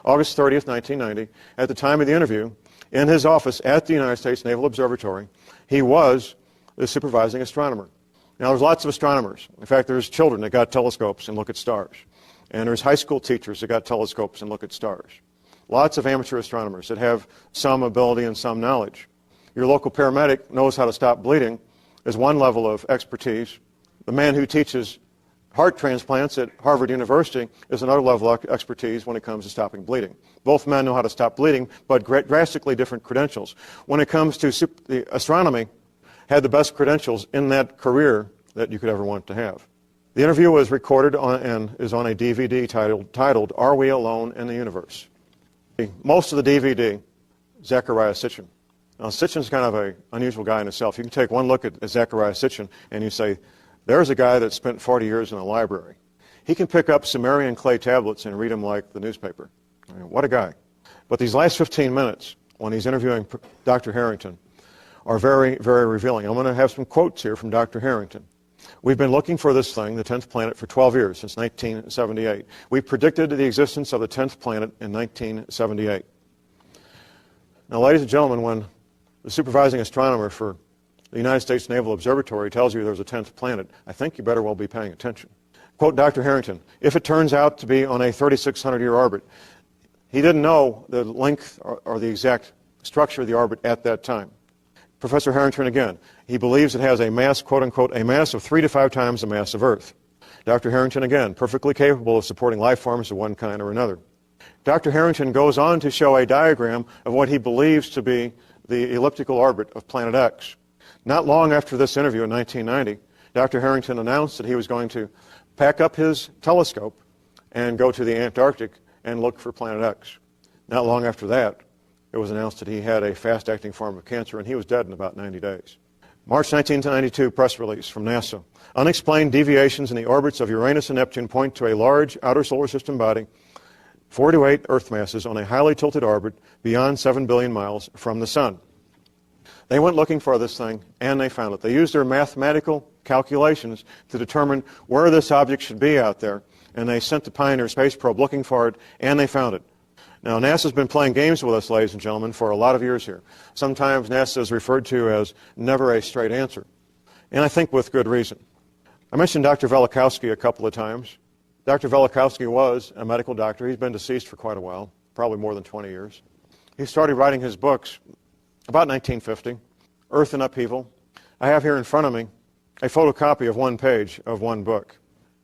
August 30th, 1990, at the time of the interview, in his office at the United States Naval Observatory, he was the supervising astronomer. Now, there's lots of astronomers. In fact, there's children that got telescopes and look at stars. And there's high school teachers that got telescopes and look at stars. Lots of amateur astronomers that have some ability and some knowledge. Your local paramedic knows how to stop bleeding is one level of expertise. The man who teaches Heart transplants at Harvard University is another level of expertise when it comes to stopping bleeding. Both men know how to stop bleeding, but drastically different credentials. When it comes to the astronomy, had the best credentials in that career that you could ever want to have. The interview was recorded and is on a DVD titled Are We Alone in the Universe? Most of the DVD, Zecharia Sitchin. Now, Sitchin's kind of an unusual guy in himself. You can take one look at Zecharia Sitchin and you say, there's a guy that spent 40 years in a library. He can pick up Sumerian clay tablets and read them like the newspaper. I mean, what a guy. But these last 15 minutes, when he's interviewing Dr. Harrington, are very, very revealing. I'm going to have some quotes here from Dr. Harrington. We've been looking for this thing, the 10th planet, for 12 years, since 1978. We predicted the existence of the 10th planet in 1978. Now, ladies and gentlemen, when the supervising astronomer for the United States Naval Observatory tells you there's a 10th planet, I think you better well be paying attention. Quote Dr. Harrington, if it turns out to be on a 3,600-year orbit, he didn't know the length or the exact structure of the orbit at that time. Professor Harrington again, he believes it has a mass, quote-unquote, a mass of 3 to 5 times the mass of Earth. Dr. Harrington again, perfectly capable of supporting life forms of one kind or another. Dr. Harrington goes on to show a diagram of what he believes to be the elliptical orbit of planet X. Not long after this interview in 1990, Dr. Harrington announced that he was going to pack up his telescope and go to the Antarctic and look for planet X. Not long after that, it was announced that he had a fast-acting form of cancer, and he was dead in about 90 days. March 1992 press release from NASA. Unexplained deviations in the orbits of Uranus and Neptune point to a large outer solar system body, 4 to 8 Earth masses on a highly tilted orbit beyond 7 billion miles from the Sun. They went looking for this thing, and they found it. They used their mathematical calculations to determine where this object should be out there, and they sent the Pioneer space probe looking for it, and they found it. Now, NASA's been playing games with us, ladies and gentlemen, for a lot of years here. Sometimes NASA is referred to as never a straight answer, and I think with good reason. I mentioned Dr. Velikovsky a couple of times. Dr. Velikovsky was a medical doctor. He's been deceased for quite a while, probably more than 20 years. He started writing his books about 1950, Earth in Upheaval. I have here in front of me a photocopy of one page of one book.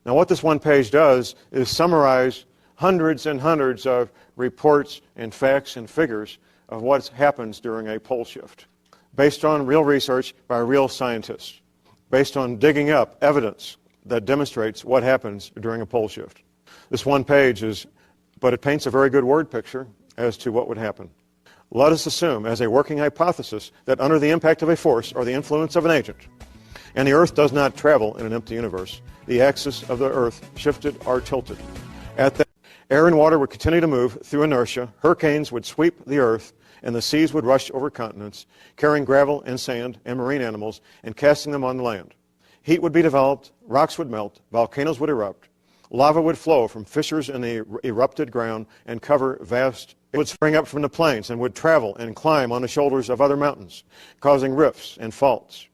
Now, what this one page does is summarize hundreds and hundreds of reports and facts and figures of what happens during a pole shift, based on real research by real scientists, based on digging up evidence that demonstrates what happens during a pole shift. This one page but it paints a very good word picture as to what would happen. Let us assume, as a working hypothesis, that under the impact of a force or the influence of an agent, and the Earth does not travel in an empty universe, the axis of the Earth shifted or tilted. At that, air and water would continue to move through inertia, hurricanes would sweep the Earth, and the seas would rush over continents, carrying gravel and sand and marine animals and casting them on the land. Heat would be developed, rocks would melt, volcanoes would erupt, lava would flow from fissures in the erupted ground and cover vast. It would spring up from the plains and would travel and climb on the shoulders of other mountains, causing rifts and faults.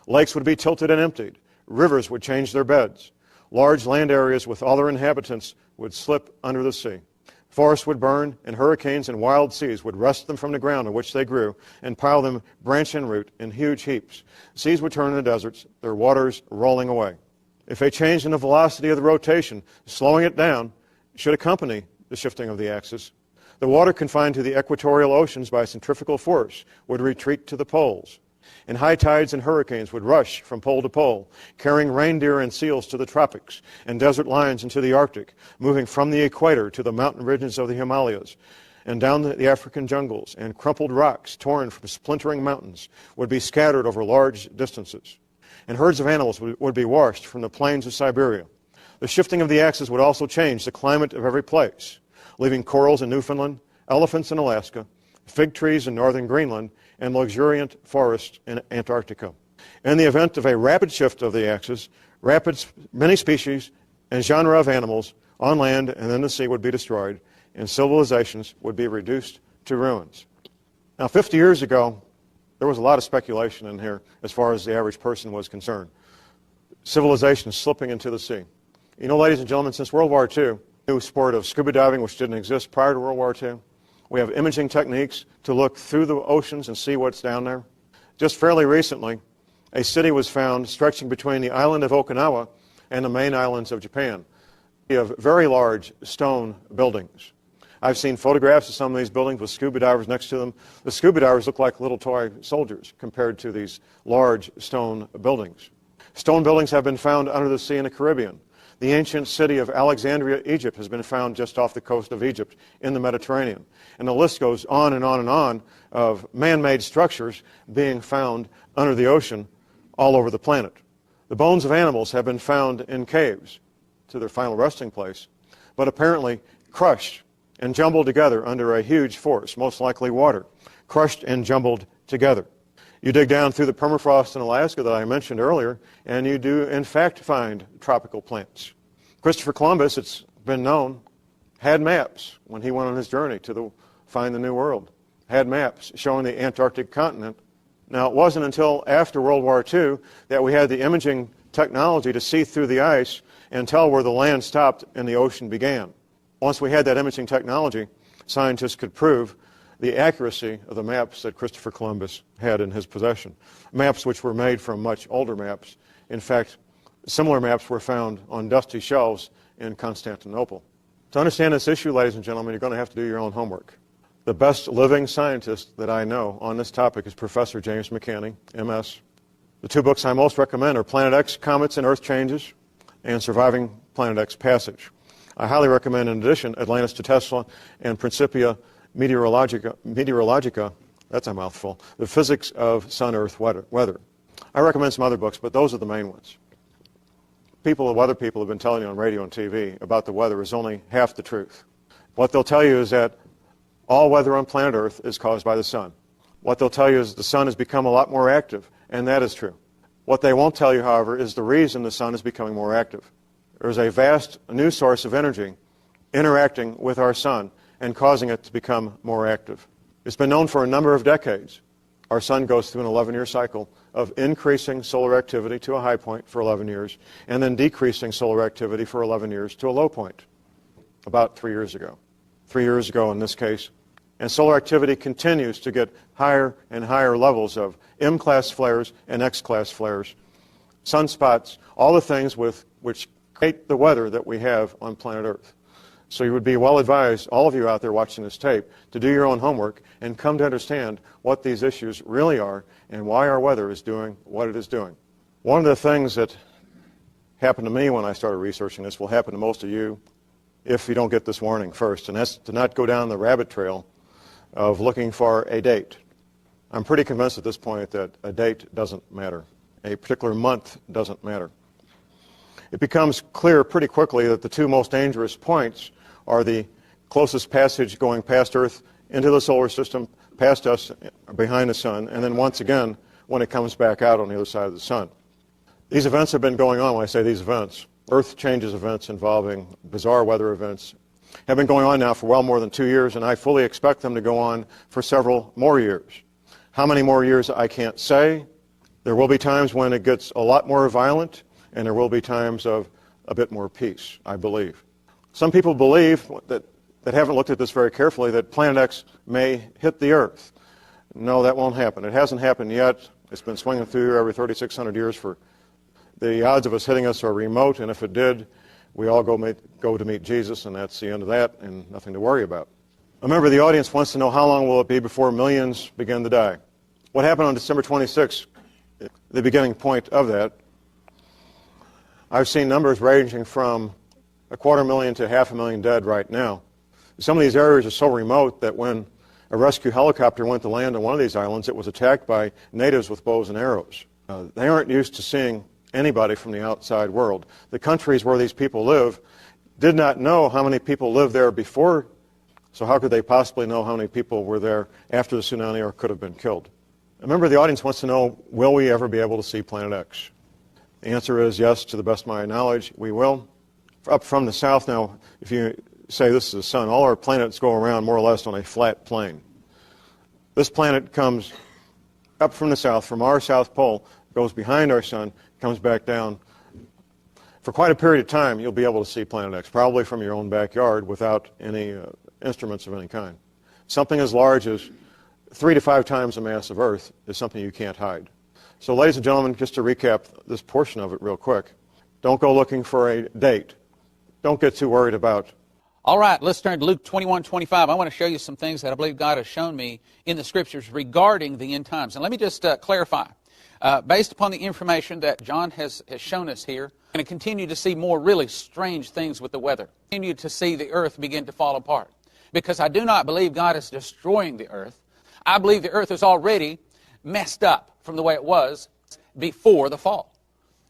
Lakes would be tilted and emptied. Rivers would change their beds. Large land areas with all their inhabitants would slip under the sea. Forests would burn, and hurricanes and wild seas would wrest them from the ground on which they grew and pile them branch and root in huge heaps. Seas would turn into deserts, their waters rolling away. If a change in the velocity of the rotation, slowing it down, should accompany the shifting of the axis, the water confined to the equatorial oceans by centrifugal force would retreat to the poles, and high tides and hurricanes would rush from pole to pole, carrying reindeer and seals to the tropics, and desert lions into the Arctic, moving from the equator to the mountain ridges of the Himalayas, and down the African jungles, and crumpled rocks torn from splintering mountains would be scattered over large distances, and herds of animals would be washed from the plains of Siberia. The shifting of the axis would also change the climate of every place, leaving corals in Newfoundland, elephants in Alaska, fig trees in northern Greenland, and luxuriant forests in Antarctica. In the event of a rapid shift of the axis, many species and genera of animals on land and in the sea would be destroyed, and civilizations would be reduced to ruins. Now, 50 years ago, there was a lot of speculation in here as far as the average person was concerned. Civilization slipping into the sea. You know, ladies and gentlemen, since World War II, new sport of scuba diving, which didn't exist prior to World War II. We have imaging techniques to look through the oceans and see what's down there. Just fairly recently, a city was found stretching between the island of Okinawa and the main islands of Japan. We have very large stone buildings. I've seen photographs of some of these buildings with scuba divers next to them. The scuba divers look like little toy soldiers compared to these large stone buildings. Stone buildings have been found under the sea in the Caribbean. The ancient city of Alexandria, Egypt, has been found just off the coast of Egypt in the Mediterranean. And the list goes on and on and on of man-made structures being found under the ocean all over the planet. The bones of animals have been found in caves to their final resting place, but apparently crushed and jumbled together under a huge force, most likely water, crushed and jumbled together. You dig down through the permafrost in Alaska that I mentioned earlier, and you do, in fact, find tropical plants. Christopher Columbus, it's been known, had maps when he went on his journey to find the New World. Had maps showing the Antarctic continent. Now, it wasn't until after World War II that we had the imaging technology to see through the ice and tell where the land stopped and the ocean began. Once we had that imaging technology, scientists could prove the accuracy of the maps that Christopher Columbus had in his possession. Maps which were made from much older maps. In fact, similar maps were found on dusty shelves in Constantinople. To understand this issue, ladies and gentlemen, you're going to have to do your own homework. The best living scientist that I know on this topic is Professor James McCanney, MS. The two books I most recommend are Planet X, Comets and Earth Changes, and Surviving Planet X Passage. I highly recommend, in addition, Atlantis to Tesla and Principia Meteorologica, that's a mouthful, The Physics of Sun-Earth Weather. I recommend some other books, but those are the main ones. Weather people have been telling you on radio and TV about the weather is only half the truth. What they'll tell you is that all weather on planet Earth is caused by the sun. What they'll tell you is the sun has become a lot more active, and that is true. What they won't tell you, however, is the reason the sun is becoming more active. There's a vast new source of energy interacting with our sun and causing it to become more active. It's been known for a number of decades. Our sun goes through an 11-year cycle of increasing solar activity to a high point for 11 years and then decreasing solar activity for 11 years to a low point about 3 years ago. 3 years ago in this case. And solar activity continues to get higher and higher levels of M-class flares and X-class flares, sunspots, all the things which create the weather that we have on planet Earth. So you would be well advised, all of you out there watching this tape, to do your own homework and come to understand what these issues really are and why our weather is doing what it is doing. One of the things that happened to me when I started researching this will happen to most of you if you don't get this warning first, and that's to not go down the rabbit trail of looking for a date. I'm pretty convinced at this point that a date doesn't matter. A particular month doesn't matter. It becomes clear pretty quickly that the two most dangerous points are the closest passage going past Earth into the solar system, past us, behind the sun, and then once again when it comes back out on the other side of the sun. These events have been going on. When I say these events, Earth changes events involving bizarre weather events have been going on now for well more than 2 years, and I fully expect them to go on for several more years. How many more years, I can't say. There will be times when it gets a lot more violent, and there will be times of a bit more peace, I believe. Some people believe that haven't looked at this very carefully that Planet X may hit the Earth. No, that won't happen. It hasn't happened yet. It's been swinging through here every 3,600 years. The odds of us hitting us are remote, and if it did, we all go to meet Jesus, and that's the end of that, and nothing to worry about. A member of the audience wants to know how long will it be before millions begin to die. What happened on December 26th, the beginning point of that, I've seen numbers ranging from 250,000 to 500,000 dead right now. Some of these areas are so remote that when a rescue helicopter went to land on one of these islands, it was attacked by natives with bows and arrows. They aren't used to seeing anybody from the outside world. The countries where these people live did not know how many people lived there before, so how could they possibly know how many people were there after the tsunami or could have been killed? A member of the audience wants to know, will we ever be able to see Planet X? The answer is yes, to the best of my knowledge, we will. Up from the south now, if you say this is the sun, all our planets go around more or less on a flat plane. This planet comes up from the south, from our south pole, goes behind our sun, comes back down. For quite a period of time, you'll be able to see Planet X, probably from your own backyard without any instruments of any kind. Something as large as 3 to 5 times the mass of Earth is something you can't hide. So, ladies and gentlemen, just to recap this portion of it real quick, Don't go looking for a date. Don't get too worried about. All right, let's turn to Luke 21:25. I want to show you some things that I believe God has shown me in the Scriptures regarding the end times. And let me just clarify. Based upon the information that John has shown us here, we're going to continue to see more really strange things with the weather. Continue to see the earth begin to fall apart. Because I do not believe God is destroying the earth. I believe the earth is already messed up from the way it was before the fall.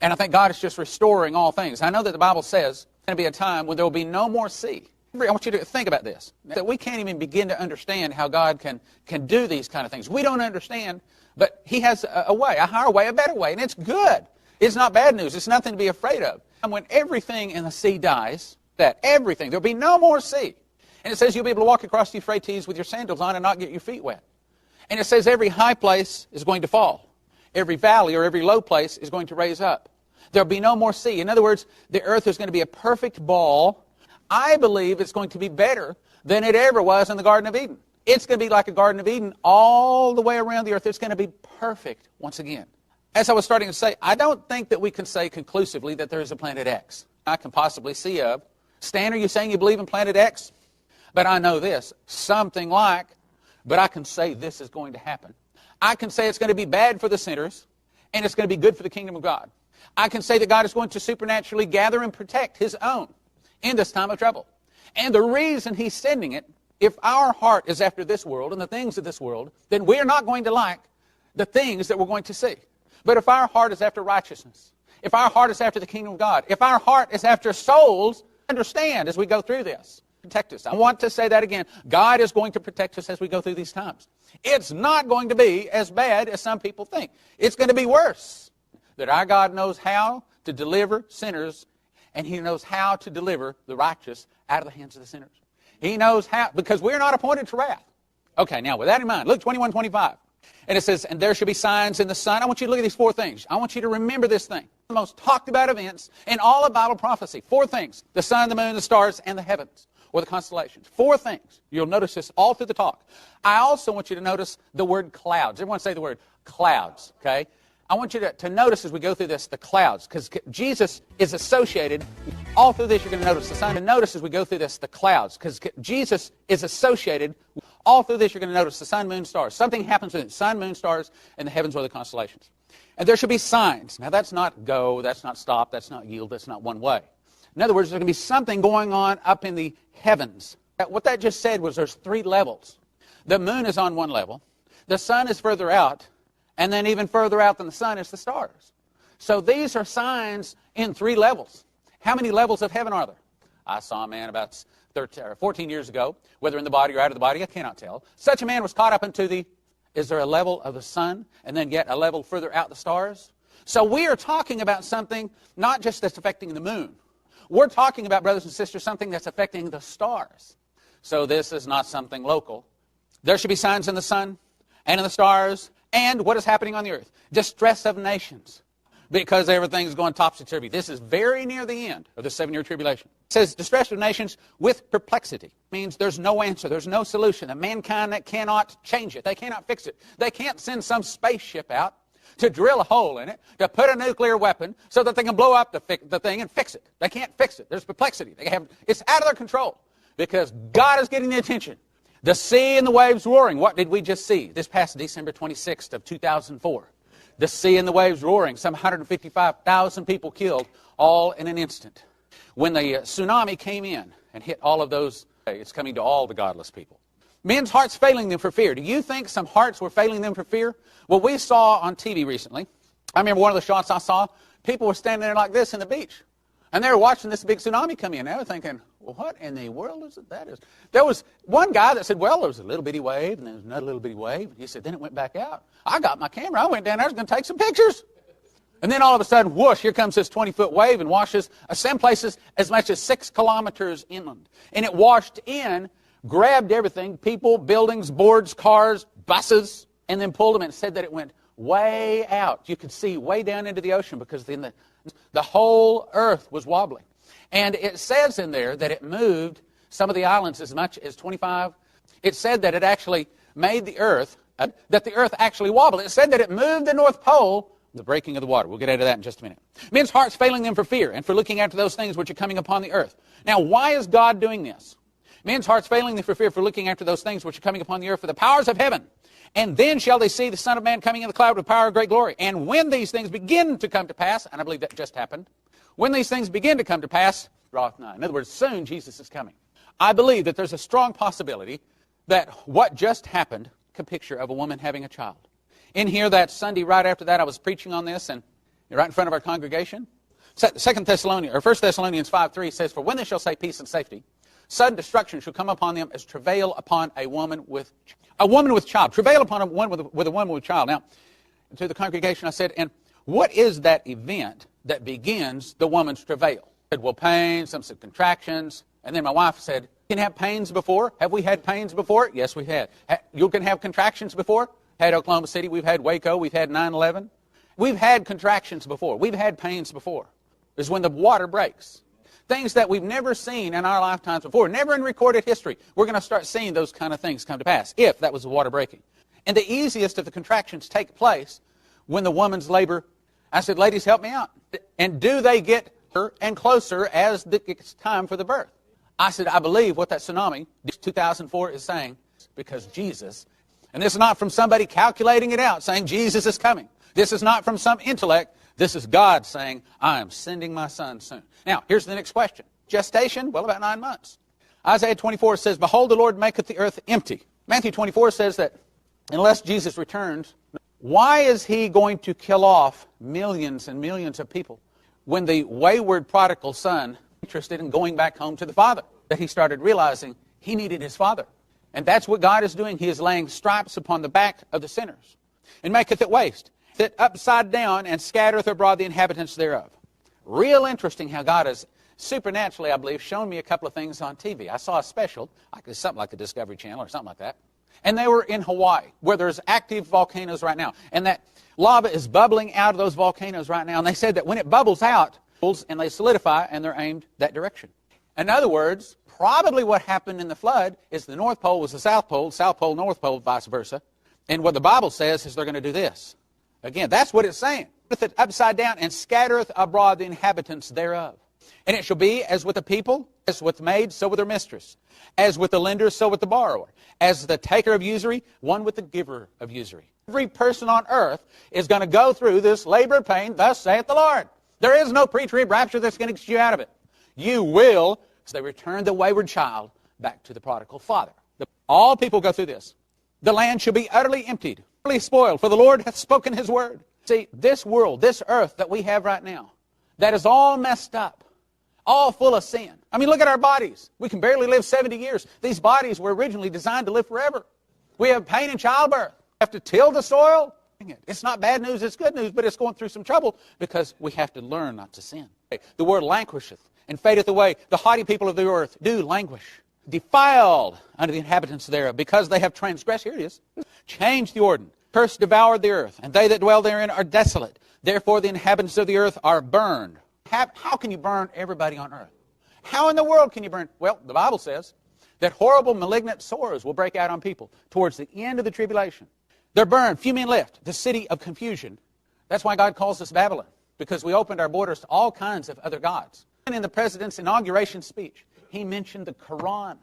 And I think God is just restoring all things. I know that the Bible says there's going to be a time when there will be no more sea. I want you to think about this, that we can't even begin to understand how God can do these kind of things. We don't understand, but He has a way, a higher way, a better way, and it's good. It's not bad news. It's nothing to be afraid of. And when everything in the sea dies, that everything, there'll be no more sea. And it says you'll be able to walk across the Euphrates with your sandals on and not get your feet wet. And it says every high place is going to fall. Every valley or every low place is going to raise up. There'll be no more sea. In other words, the earth is going to be a perfect ball. I believe it's going to be better than it ever was in the Garden of Eden. It's going to be like a Garden of Eden all the way around the earth. It's going to be perfect once again. As I was starting to say, I don't think that we can say conclusively that there is a planet X. I can possibly see of. Stan, are you saying you believe in planet X? But I know this, something like, but I can say this is going to happen. I can say it's going to be bad for the sinners, and it's going to be good for the kingdom of God. I can say that God is going to supernaturally gather and protect His own in this time of trouble. And the reason He's sending it, if our heart is after this world and the things of this world, then we're not going to like the things that we're going to see. But if our heart is after righteousness, if our heart is after the kingdom of God, if our heart is after souls, understand as we go through this, protect us. I want to say that again. God is going to protect us as we go through these times. It's not going to be as bad as some people think. It's going to be worse. That our God knows how to deliver sinners, and He knows how to deliver the righteous out of the hands of the sinners. He knows how, because we're not appointed to wrath. Okay, now with that in mind, Luke 21:25. And it says, and there shall be signs in the sun. I want you to look at these four things. I want you to remember this thing. The most talked about events in all of Bible prophecy. Four things. The sun, the moon, the stars, and the heavens, or the constellations. Four things. You'll notice this all through the talk. I also want you to notice the word clouds. Everyone say the word clouds, okay? I want you to notice as we go through this, the clouds, because Jesus is associated. All through this, you're going to notice the sun. And notice as we go through this, the clouds, because Jesus is associated. All through this, you're going to notice the sun, moon, stars. Something happens with the sun, moon, stars, and the heavens or the constellations. And there should be signs. Now, that's not go, that's not stop, that's not yield, that's not one way. In other words, there's going to be something going on up in the heavens. What that just said was there's three levels. The moon is on one level. The sun is further out. And then even further out than the sun is the stars. So these are signs in three levels. How many levels of heaven are there? I saw a man about 14 years ago, whether in the body or out of the body, I cannot tell. Such a man was caught up into is there a level of the sun and then yet a level further out the stars? So we are talking about something not just that's affecting the moon. We're talking about, brothers and sisters, something that's affecting the stars. So this is not something local. There should be signs in the sun and in the stars. And what is happening on the earth? Distress of nations. Because everything is going topsy-turvy. This is very near the end of the 7-year tribulation. It says distress of nations with perplexity. It means there's no answer. There's no solution. The mankind that cannot change it. They cannot fix it. They can't send some spaceship out to drill a hole in it, to put a nuclear weapon so that they can blow up the thing and fix it. They can't fix it. There's perplexity. It's out of their control because God is getting the attention. The sea and the waves roaring. What did we just see this past December 26th of 2004? The sea and the waves roaring. Some 155,000 people killed all in an instant. When the tsunami came in and hit all of those, it's coming to all the godless people. Men's hearts failing them for fear. Do you think some hearts were failing them for fear? Well, we saw on TV recently, I remember one of the shots I saw, people were standing there like this in the beach. And they were watching this big tsunami come in. They were thinking, well, what in the world is it that is? There was one guy that said, well, there was a little bitty wave, and there was another little bitty wave. He said, then it went back out. I got my camera. I went down there. I was going to take some pictures. And then all of a sudden, whoosh, here comes this 20-foot wave and washes some places as much as 6 kilometers inland. And it washed in, grabbed everything, people, buildings, boards, cars, buses, and then pulled them and said that it went way out. You could see way down into the ocean because then the whole earth was wobbling. And it says in there that it moved some of the islands as much as 25. It said that it actually made the earth, that the earth actually wobbled. It said that it moved the North Pole the breaking of the water. We'll get into that in just a minute. Men's hearts failing them for fear and for looking after those things which are coming upon the earth. Now, why is God doing this? Men's hearts failing them for fear for looking after those things which are coming upon the earth, for the powers of heaven. And then shall they see the Son of Man coming in the cloud with power and great glory. And when these things begin to come to pass, and I believe that just happened, when these things begin to come to pass, draweth nigh. In other words, soon Jesus is coming. I believe that there's a strong possibility that what just happened, a picture of a woman having a child. In here that Sunday right after that, I was preaching on this, and right in front of our congregation. 1 Thessalonians 5:3 says, for when they shall say peace and safety, sudden destruction shall come upon them as travail upon a woman with child. Travail upon a woman with a woman with child. Now, to the congregation I said, and what is that event that begins the woman's travail? I said, well, pain, some said contractions. And then my wife said, you can have pains before? Have we had pains before? Yes, we had. You can have contractions before? Had Oklahoma City, we've had Waco, we've had 9/11. We've had contractions before. We've had pains before. It's when the water breaks. Things that we've never seen in our lifetimes before, never in recorded history. We're going to start seeing those kind of things come to pass, if that was the water breaking. And the easiest of the contractions take place when the woman's labor. I said, ladies, help me out. And do they get closer and closer as it's time for the birth? I said, I believe what that tsunami, 2004, is saying, because Jesus, and this is not from somebody calculating it out, saying Jesus is coming. This is not from some intellect. This is God saying, I am sending my son soon. Now, here's the next question. Gestation, well, about 9 months. Isaiah 24 says, behold, the Lord maketh the earth empty. Matthew 24 says that unless Jesus returns, why is he going to kill off millions and millions of people when the wayward prodigal son interested in going back home to the father? That he started realizing he needed his father. And that's what God is doing. He is laying stripes upon the back of the sinners. And maketh it waste, that upside down, and scattereth abroad the inhabitants thereof. Real interesting how God has supernaturally, I believe, shown me a couple of things on TV. I saw a special, something like the Discovery Channel or something like that. And they were in Hawaii, where there's active volcanoes right now. And that lava is bubbling out of those volcanoes right now. And they said that when it bubbles out, and they solidify, and they're aimed that direction. In other words, probably what happened in the flood is the North Pole was the South Pole, North Pole, vice versa. And what the Bible says is they're going to do this. Again, that's what it's saying. With it upside down, and scattereth abroad the inhabitants thereof. And it shall be as with the people, as with the maid, so with their mistress. As with the lender, so with the borrower. As the taker of usury, one with the giver of usury. Every person on earth is going to go through this labor of pain, thus saith the Lord. There is no pre-trib rapture that's going to get you out of it. You will, as they return the wayward child back to the prodigal father. All people go through this. The land shall be utterly emptied, utterly spoiled, for the Lord hath spoken his word. See, this world, this earth that we have right now, that is all messed up, all full of sin. I mean, look at our bodies. We can barely live 70 years. These bodies were originally designed to live forever. We have pain in childbirth. We have to till the soil. It's not bad news, it's good news, but it's going through some trouble because we have to learn not to sin. The word languisheth and fadeth away. The haughty people of the earth do languish, defiled unto the inhabitants thereof, because they have transgressed. Here it is. Changed the ordinance. Curse devoured the earth, and they that dwell therein are desolate. Therefore the inhabitants of the earth are burned. How can you burn everybody on earth? How in the world can you burn? Well, the Bible says that horrible malignant sores will break out on people towards the end of the tribulation. They're burned. Few men left. The city of confusion. That's why God calls us Babylon, because we opened our borders to all kinds of other gods. And in the president's inauguration speech, he mentioned the Quran.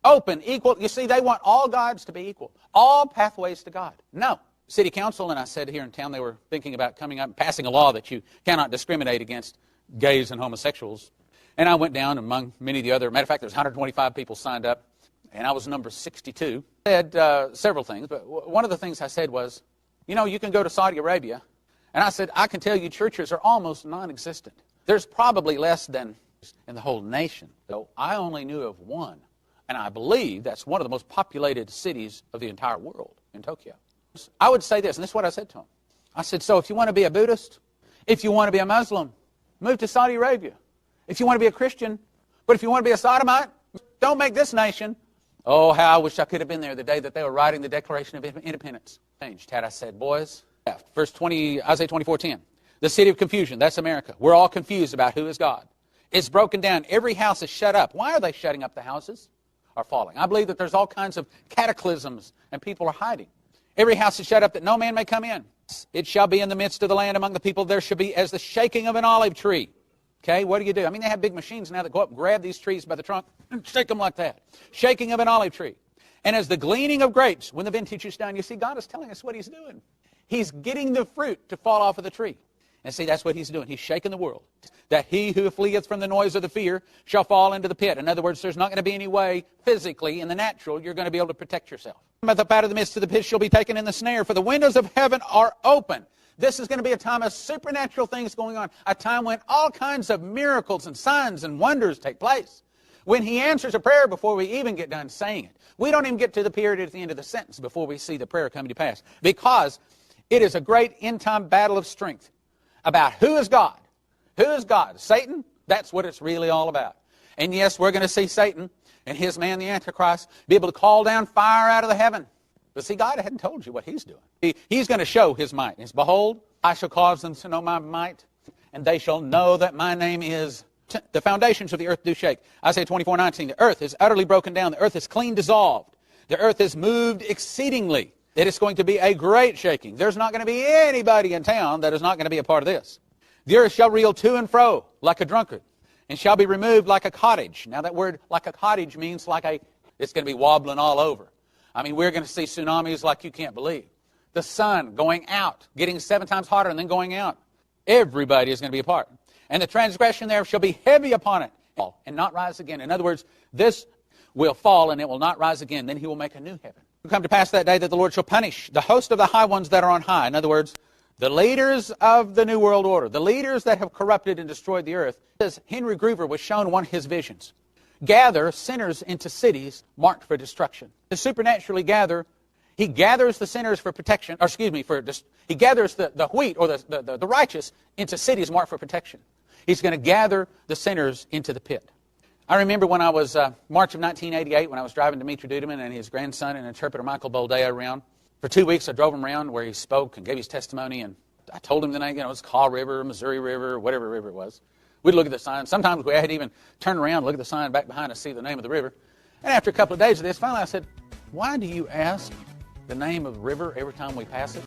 Open, equal. You see, they want all gods to be equal. All pathways to God. No. City council, and I said here in town, they were thinking about coming up and passing a law that you cannot discriminate against gays and homosexuals. And I went down among many of the other. Matter of fact, there's 125 people signed up, and I was number 62. I said several things, but one of the things I said was, you know, you can go to Saudi Arabia, and I said, I can tell you churches are almost non-existent. There's probably less than in the whole nation. So I only knew of one, and I believe that's one of the most populated cities of the entire world, in Tokyo. I would say this, and this is what I said to him. I said, so if you want to be a Buddhist, if you want to be a Muslim, move to Saudi Arabia. If you want to be a Christian, but if you want to be a sodomite, don't make this nation. Oh, how I wish I could have been there the day that they were writing the Declaration of Independence. Changed. Had I said, boys, verse 20, Isaiah 24:10. The city of confusion, that's America. We're all confused about who is God. It's broken down. Every house is shut up. Why are they shutting up the houses? Are falling. I believe that there's all kinds of cataclysms and people are hiding. Every house is shut up that no man may come in. It shall be in the midst of the land among the people. There shall be as the shaking of an olive tree. Okay, what do? I mean, they have big machines now that go up and grab these trees by the trunk and shake them like that. Shaking of an olive tree. And as the gleaning of grapes, when the vintage is done, you see, God is telling us what He's doing. He's getting the fruit to fall off of the tree. And see, that's what He's doing. He's shaking the world. That he who fleeth from the noise of the fear shall fall into the pit. In other words, there's not going to be any way physically in the natural you're going to be able to protect yourself. But out of the midst of the pit shall be taken in the snare, for the windows of heaven are open. This is going to be a time of supernatural things going on. A time when all kinds of miracles and signs and wonders take place. When He answers a prayer before we even get done saying it. We don't even get to the period at the end of the sentence before we see the prayer coming to pass. Because it is a great end-time battle of strength about who is God. Who is God? Satan? That's what it's really all about. And yes, we're going to see Satan and his man, the Antichrist, be able to call down fire out of the heaven. But see, God hadn't told you what He's doing. He's going to show His might. And behold, I shall cause them to know my might, and they shall know that my name is... The foundations of the earth do shake. Isaiah 24:19, the earth is utterly broken down. The earth is clean dissolved. The earth is moved exceedingly. It is going to be a great shaking. There's not going to be anybody in town that is not going to be a part of this. The earth shall reel to and fro like a drunkard, and shall be removed like a cottage. Now that word like a cottage means it's going to be wobbling all over. I mean, we're going to see tsunamis like you can't believe. The sun going out, getting 7 times hotter and then going out. Everybody is going to be a part. And the transgression there shall be heavy upon it, and not rise again. In other words, this will fall and it will not rise again. Then He will make a new heaven. It will come to pass that day that the Lord shall punish the host of the high ones that are on high. In other words, the leaders of the New World Order, the leaders that have corrupted and destroyed the earth. As Henry Groover was shown one of his visions. Gather sinners into cities marked for destruction. To supernaturally gather, He gathers the sinners for protection, He gathers the wheat or the righteous into cities marked for protection. He's going to gather the sinners into the pit. I remember when I was, March of 1988, when I was driving Dimitri Duduman and his grandson and interpreter Michael Boldea around. For 2 weeks, I drove him around where he spoke and gave his testimony, and I told him the name, it was Kaw River, Missouri River, whatever river it was. We'd look at the sign. Sometimes we had to even turn around and look at the sign back behind us, see the name of the river. And after a couple of days of this, finally I said, why do you ask the name of the river every time we pass it?